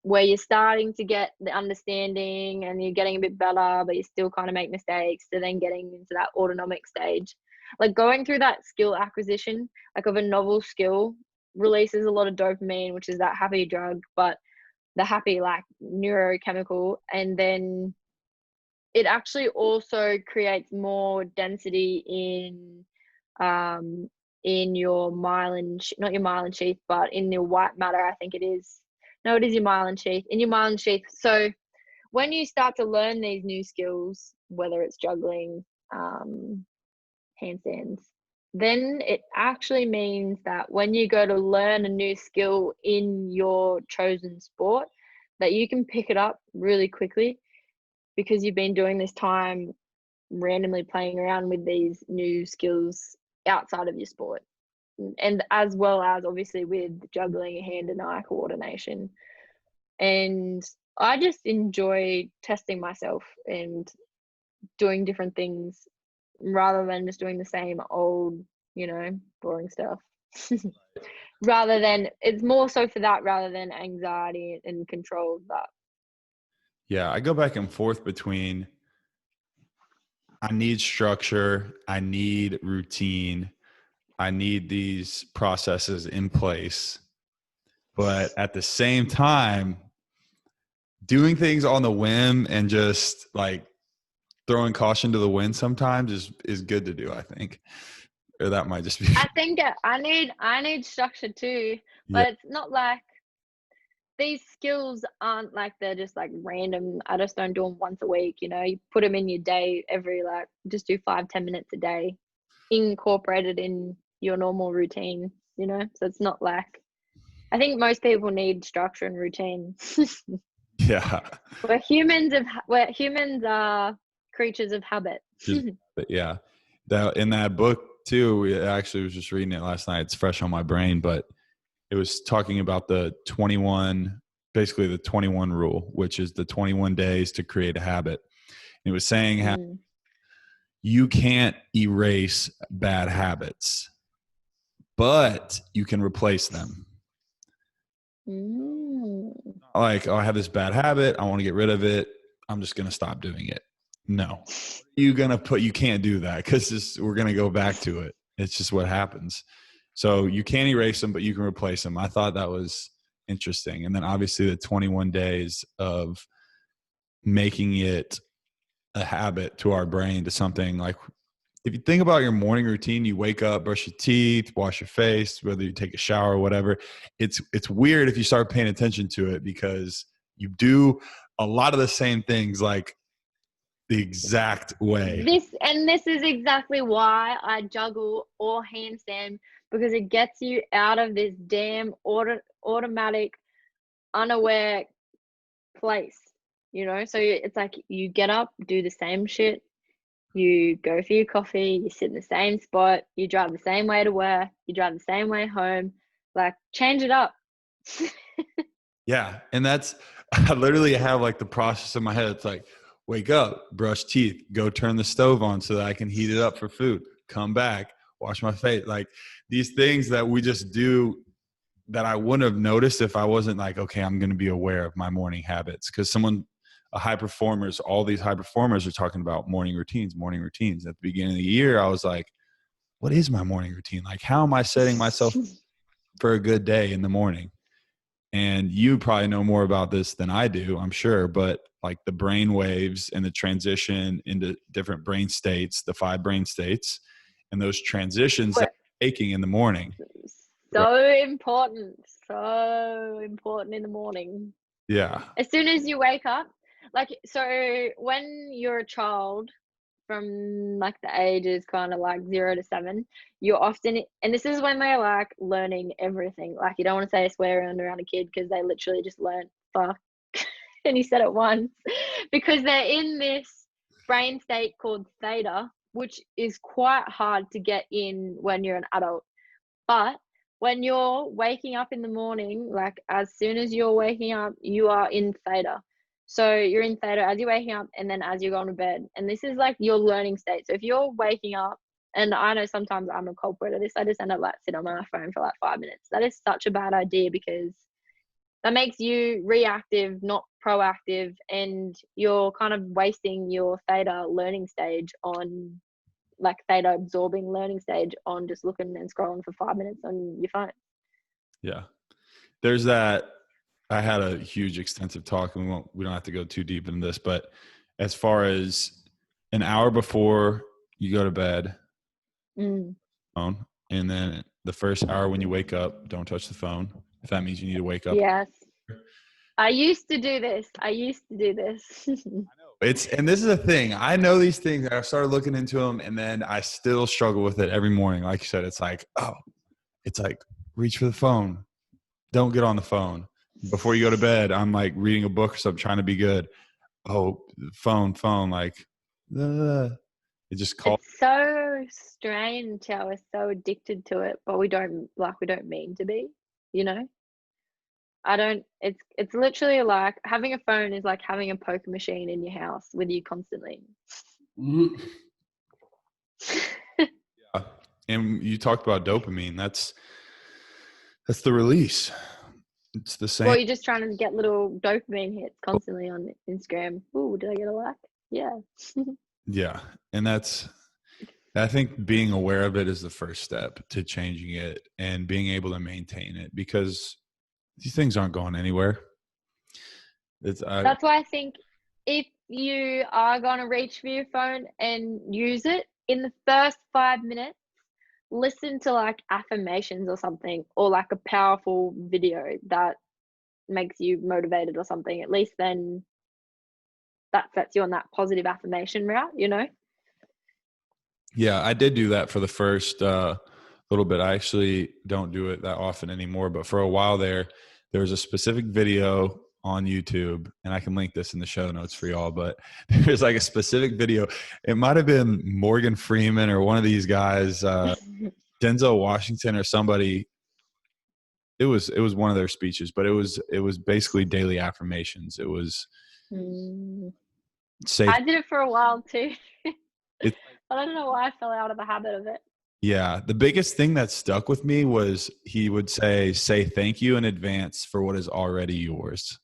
where you're starting to get the understanding and you're getting a bit better, but you still kind of make mistakes, to then getting into that autonomic stage. Like going through that skill acquisition, like of a novel skill, releases a lot of dopamine, which is that happy drug, but the happy like neurochemical. And then it actually also creates more density in your myelin, not your myelin sheath, but in your white matter, I think it is. No, it is your myelin sheath. In your myelin sheath. So when you start to learn these new skills, whether it's juggling, handstands, then it actually means that when you go to learn a new skill in your chosen sport, that you can pick it up really quickly because you've been doing this time randomly playing around with these new skills outside of your sport, and as well as obviously with juggling, hand and eye coordination. And I just enjoy testing myself and doing different things rather than just doing the same old, boring stuff. Rather than, it's more so for that rather than anxiety and control of that. Yeah, I go back and forth between I need structure, I need routine, I need these processes in place. But at the same time, doing things on the whim and just like throwing caution to the wind sometimes is good to do, I think. Or that might just be I think I need structure too, yeah. but it's not like these skills aren't like they're just like random. I just don't do them once a week. You put them in your day every like just do 5-10 minutes a day, incorporated in your normal routine. So it's not like, I think most people need structure and routine. Yeah. We're humans are creatures of habit. But yeah, that in that book too, we actually was just reading it last night. It's fresh on my brain, but it was talking about basically the 21 rule, which is the 21 days to create a habit. And it was saying how you can't erase bad habits, but you can replace them. Like, oh, I have this bad habit. I want to get rid of it. I'm just going to stop doing it. No, you can't do that because we're going to go back to it. It's just what happens. So you can't erase them, but you can replace them. I thought that was interesting. And then obviously the 21 days of making it a habit to our brain, to something like, if you think about your morning routine, you wake up, brush your teeth, wash your face, whether you take a shower or whatever. It's weird if you start paying attention to it because you do a lot of the same things like the exact way. This is exactly why I juggle or handstand, because it gets you out of this damn automatic, unaware place. So it's like you get up, do the same shit, you go for your coffee, you sit in the same spot, you drive the same way to work, you drive the same way home. Like, change it up. Yeah. And I literally have like the process in my head. It's like, wake up, brush teeth, go turn the stove on so that I can heat it up for food, come back, wash my face. Like these things that we just do that I wouldn't have noticed if I wasn't like, okay, I'm going to be aware of my morning habits. Because all these high performers are talking about morning routines. At the beginning of the year, I was like, what is my morning routine? Like, how am I setting myself for a good day in the morning? And you probably know more about this than I do, I'm sure, but like the brain waves and the transition into different brain states, the 5 brain states, and those transitions that you're making in the morning. So important in the morning. Yeah. As soon as you wake up, like, so when you're a child, from like the ages kind of like 0 to 7, you're often, and this is when they're like learning everything. Like, you don't want to say a swear word around a kid because they literally just learn fuck and he said it once, because they're in this brain state called theta, which is quite hard to get in when you're an adult. But when you're waking up in the morning, like as soon as you're waking up, you are in theta. So you're in theta as you're waking up and then as you're going to bed. And this is like your learning state. So if you're waking up, and I know sometimes I'm a culprit of this, I just end up like sitting on my phone for like 5 minutes. That is such a bad idea because that makes you reactive, not proactive, and you're kind of wasting your theta learning stage on like theta absorbing learning stage on just looking and scrolling for 5 minutes on your phone. Yeah. There's that. I had a huge extensive talk, and we don't have to go too deep into this, but as far as an hour before you go to bed, phone, and then the first hour when you wake up, don't touch the phone. If that means you need to wake up. Yes. I used to do this. And this is a thing. I know these things. I started looking into them, and then I still struggle with it every morning. Like you said, it's like reach for the phone. Don't get on the phone. Before you go to bed, I'm like reading a book or something, trying to be good. Oh, phone, like it just calls. It's so strange how we're so addicted to it, but we don't mean to be, you know? It's literally like having a phone is like having a poker machine in your house with you constantly. Yeah. And you talked about dopamine. That's the release. It's the same. Well, you're just trying to get little dopamine hits constantly on Instagram. Ooh, did I get a like? Yeah. Yeah. And I think being aware of it is the first step to changing it and being able to maintain it, because these things aren't going anywhere. That's why I think if you are going to reach for your phone and use it, in the first 5 minutes, listen to like affirmations or something, or like a powerful video that makes you motivated or something. At least then that sets you on that positive affirmation route, you know? Yeah, I did do that for the first little bit. I actually don't do it that often anymore, but for a while there was a specific video on YouTube, and I can link this in the show notes for y'all, but there's like a specific video. It might have been Morgan Freeman or one of these guys, Denzel Washington or somebody. It was one of their speeches, but it was basically daily affirmations. It was safe. I did it for a while too. But I don't know why I fell out of the habit of it. Yeah. The biggest thing that stuck with me was he would say thank you in advance for what is already yours.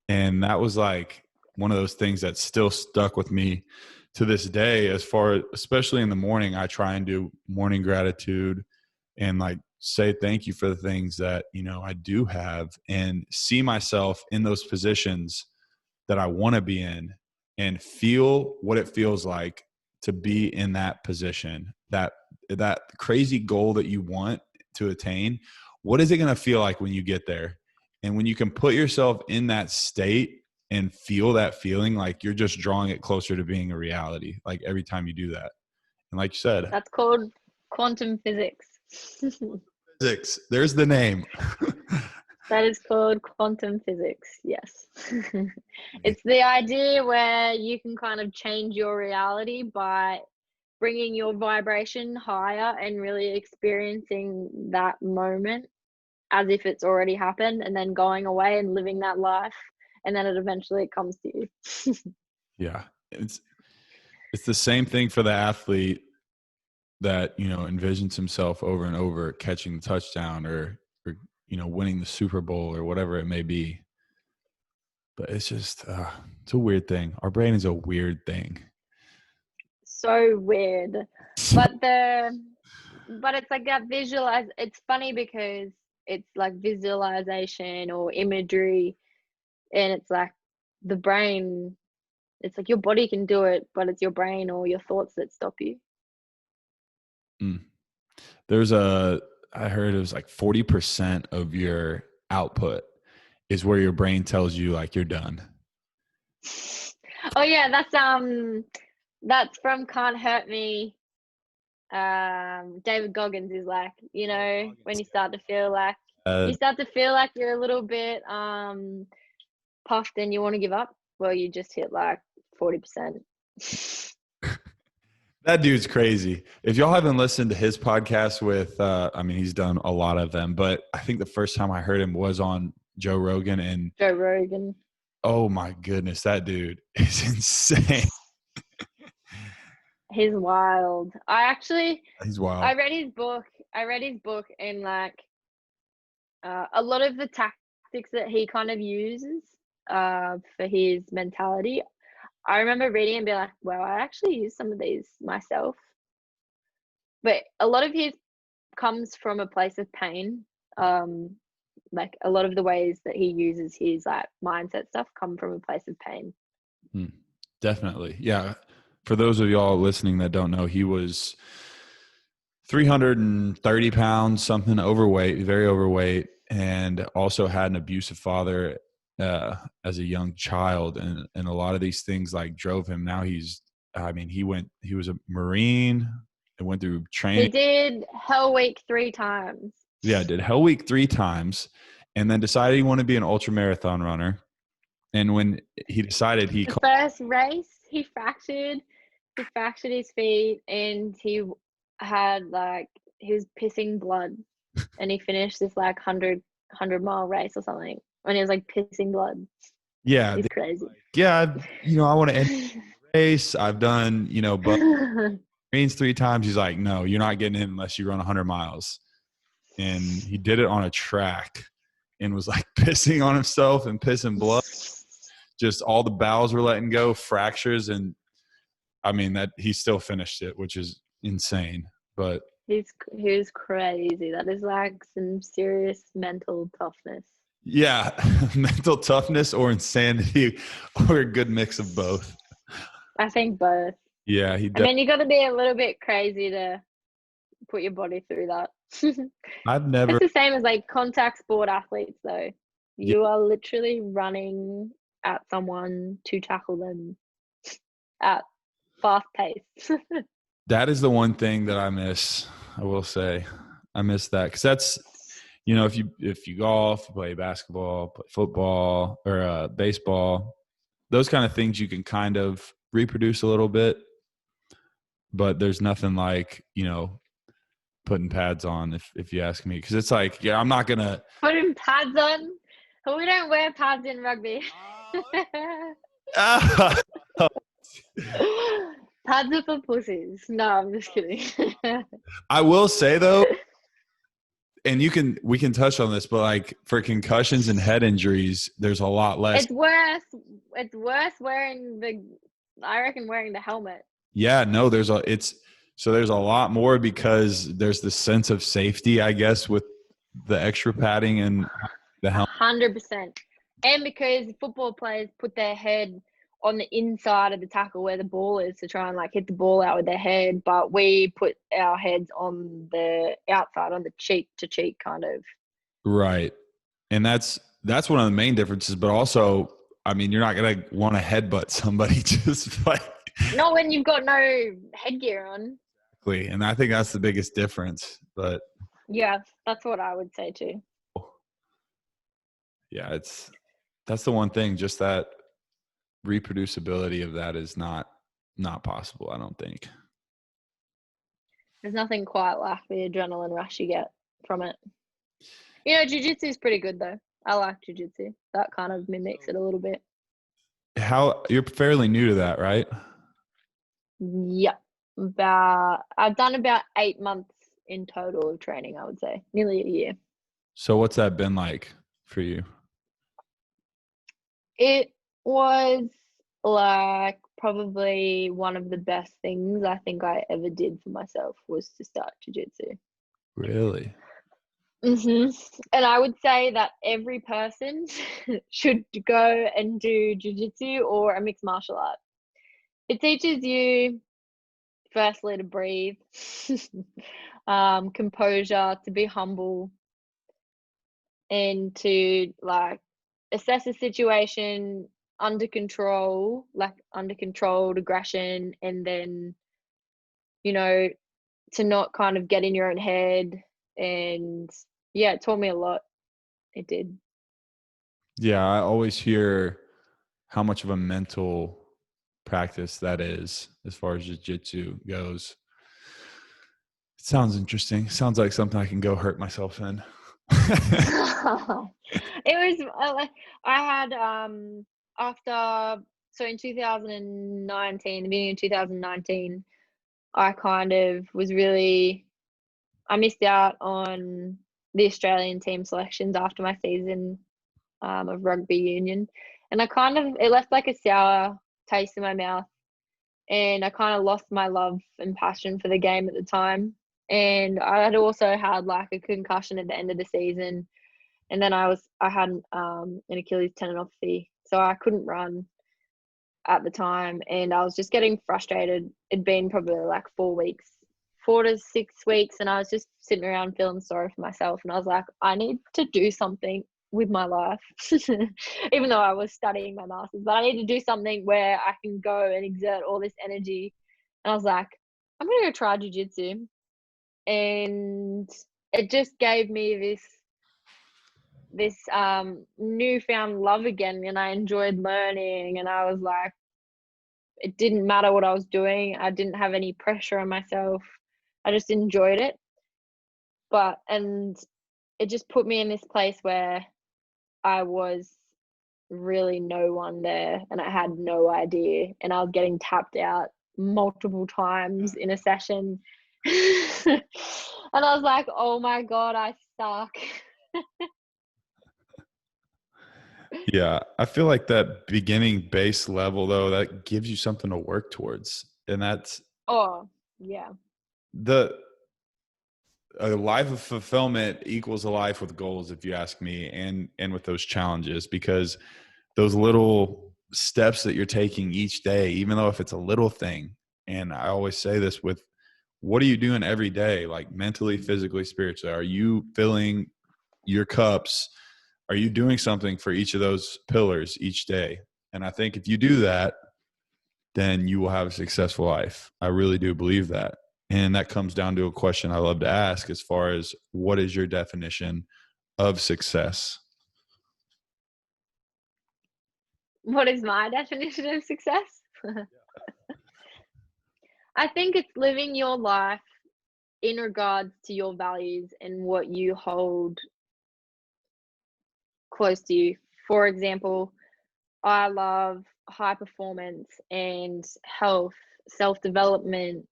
And that was like one of those things that still stuck with me to this day, especially in the morning. I try and do morning gratitude and like say thank you for the things that, I do have, and see myself in those positions that I want to be in and feel what it feels like to be in that position, that crazy goal that you want to attain. What is it going to feel like when you get there? And when you can put yourself in that state and feel that feeling, like you're just drawing it closer to being a reality, like every time you do that. And like you said, that's called quantum physics. Physics. There's the name. That is called quantum physics. Yes. It's the idea where you can kind of change your reality by bringing your vibration higher and really experiencing that moment as if it's already happened, and then going away and living that life, and then it eventually comes to you. Yeah. It's the same thing for the athlete that, envisions himself over and over catching the touchdown or winning the Super Bowl or whatever it may be. But it's just, it's a weird thing. Our brain is a weird thing. So weird. But it's like that it's funny because it's like visualization or imagery, and it's like the brain, it's like your body can do it, but it's your brain or your thoughts that stop you. I heard it was like 40% of your output is where your brain tells you like you're done. Oh yeah, that's from Can't Hurt Me. David Goggins is like, when you start to feel like you're a little bit puffed and you want to give up, well, you just hit like 40%. That dude's crazy. If y'all haven't listened to his podcast with, he's done a lot of them, but I think the first time I heard him was on Joe Rogan. Oh my goodness, that dude is insane. He's wild. He's wild. I read his book. And like a lot of the tactics that he kind of uses for his mentality, I remember reading and being like, wow, I actually use some of these myself. But a lot of his comes from a place of pain. Like a lot of the ways that he uses his like mindset stuff come from a place of pain. Definitely. Yeah. For those of y'all listening that don't know, he was 330 pounds, something overweight, very overweight, and also had an abusive father as a young child. And a lot of these things like drove him. Now he was a Marine and went through He training. did Hell Week 3 times. Yeah, did Hell Week 3 times and then decided he wanted to be an ultra marathon runner. And when he decided the first race, he fractured his feet and he was pissing blood and he finished this like 100-mile race or something and he was like pissing blood. Yeah. He's crazy. Yeah. I want to end the race. I've done, but Marines 3 times. He's like, no, you're not getting in unless you run 100 miles. And he did it on a track and was like pissing on himself and pissing blood. Just all the bowels were letting go, fractures. And I mean that he still finished it, which is insane, but he's crazy. That is like some serious mental toughness. Yeah. Mental toughness or insanity or a good mix of both. I think both. Yeah. You got to be a little bit crazy to put your body through that. It's the same as like contact sport athletes though. You are literally running at someone to tackle them at fast pace. That is the one thing that I miss. I will say I miss that because that's, if you golf, play basketball, play football or baseball, those kind of things you can kind of reproduce a little bit, but there's nothing like, putting pads on if you ask me. Because it's like, I'm not going to. Putting pads on? We don't wear pads in rugby. Pads are for pussies. No, I'm just kidding. I will say though, and we can touch on this, but like for concussions and head injuries, there's a lot less. It's worse wearing the helmet. Yeah, no, there's a lot more because there's the sense of safety, I guess, with the extra padding and the helmet. 100%. And because football players put their head on the inside of the tackle where the ball is to try and like hit the ball out with their head, but we put our heads on the outside, on the cheek to cheek kind of. Right. And that's one of the main differences, but also, I mean, you're not going to want to headbutt somebody just like. Not when you've got no headgear on. Exactly. And I think that's the biggest difference, but. Yeah, that's what I would say too. Yeah, that's the one thing, just that reproducibility of that is not possible, I don't think. There's nothing quite like the adrenaline rush you get from it. Jiu-jitsu is pretty good though. I like jiu-jitsu. That kind of mimics it a little bit. You're fairly new to that, right? Yeah. I've done about 8 months in total of training, I would say. Nearly a year. So what's that been like for you? It was like probably one of the best things I think I ever did for myself was to start jiu-jitsu. Really? Mm-hmm. And I would say that every person should go and do jiu-jitsu or a mixed martial art. It teaches you, firstly, to breathe, composure, to be humble, and to like assess a situation under control, like under controlled aggression, and then, to not kind of get in your own head. And yeah, it taught me a lot. It did. Yeah, I always hear how much of a mental practice that is as far as jiu-jitsu goes. It sounds interesting. Sounds like something I can go hurt myself in. It was I had so in 2019, the beginning of 2019, I kind of I missed out on the Australian team selections after my season of rugby union. And it left like a sour taste in my mouth. And I kind of lost my love and passion for the game at the time. And I had also had like a concussion at the end of the season. And then I had an Achilles tendinopathy. So I couldn't run at the time. And I was just getting frustrated. It'd been probably like 4 to 6 weeks. And I was just sitting around feeling sorry for myself. And I was like, I need to do something with my life, even though I was studying my master's, but I need to do something where I can go and exert all this energy. And I was like, I'm going to go try jiu-jitsu. And it just gave me this newfound love again. And I enjoyed learning. And I was like, it didn't matter what I was doing. I didn't have any pressure on myself. I just enjoyed it. And it just put me in this place where I was really no one there and I had no idea. And I was getting tapped out multiple times in a session. And I was like, oh my God, I suck. Yeah. I feel like that beginning base level, though, that gives you something to work towards. And that's yeah. A life of fulfillment equals a life with goals, if you ask me, and with those challenges, because those little steps that you're taking each day, even though if it's a little thing, and I always say this with, what are you doing every day? Like mentally, physically, spiritually, are you filling your cups? Are you doing something for each of those pillars each day? And I think if you do that, then you will have a successful life. I really do believe that. And that comes down to a question I love to ask, as far as, what is your definition of success? What is my definition of success? I think it's living your life in regards to your values and what you hold close to you. For example, I love high performance and health, self-development,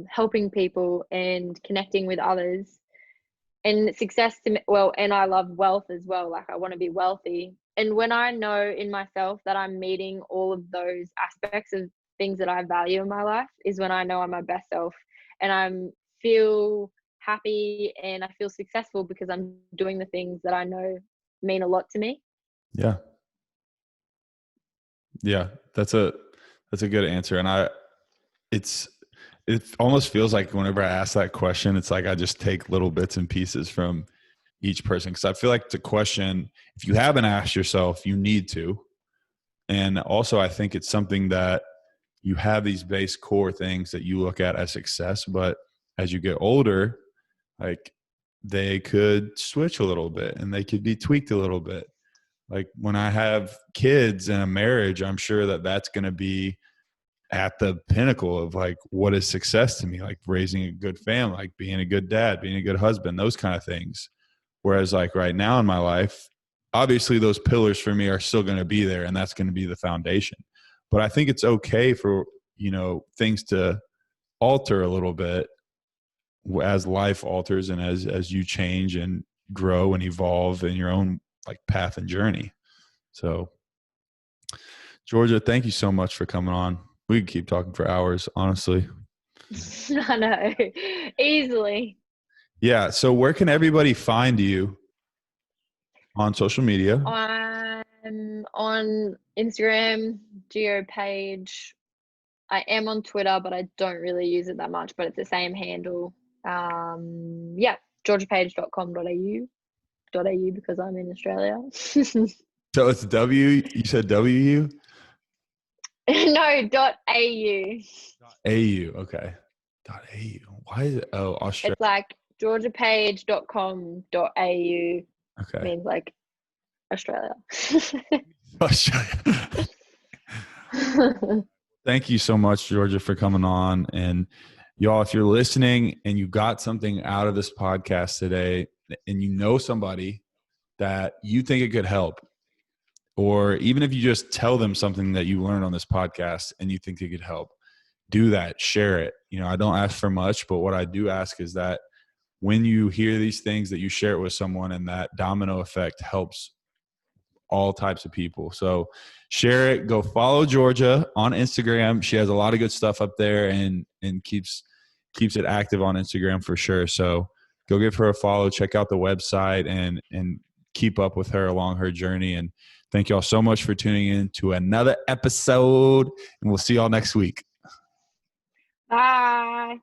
helping people and connecting with others. And success to me, and I love wealth as well. Like I want to be wealthy. And when I know in myself that I'm meeting all of those aspects of things that I value in my life, is when I know I'm my best self and I feel happy and I feel successful because I'm doing the things that I know mean a lot to me. Yeah. Yeah. That's a good answer. And it almost feels like whenever I ask that question, it's like I just take little bits and pieces from each person. Cause I feel like it's a question, if you haven't asked yourself, you need to. And also I think it's something that you have these base core things that you look at as success, but as you get older, like they could switch a little bit and they could be tweaked a little bit. Like when I have kids and a marriage, I'm sure that that's going to be at the pinnacle of like, what is success to me? Like raising a good family, like being a good dad, being a good husband, those kind of things. Whereas like right now in my life, obviously those pillars for me are still going to be there and that's going to be the foundation. But I think it's okay for, things to alter a little bit as life alters and as you change and grow and evolve in your own like path and journey. So Georgia, thank you so much for coming on. We could keep talking for hours, honestly. I know, easily. Yeah. So where can everybody find you on social media? I'm on Instagram, Geo page. I am on Twitter, but I don't really use it that much, but it's the same handle. georgiapage.com.au because I'm in Australia. So it's W, you said WU? No, .au. AU, okay. .au. Why is it? Oh, Australia. It's like georgiapage.com.au. Okay. Means like Australia. Australia. Thank you so much, Georgia, for coming on. And y'all, if you're listening and you got something out of this podcast today and you know somebody that you think it could help, or even if you just tell them something that you learned on this podcast and you think it could help, do that, share it. I don't ask for much, but what I do ask is that when you hear these things, that you share it with someone, and that domino effect helps all types of people. So share it. Go follow Georgia on Instagram. She has a lot of good stuff up there, and keeps it active on Instagram for sure. So go give her a follow, check out the website, and keep up with her along her journey. And thank y'all so much for tuning in to another episode, and we'll see y'all next week. Bye.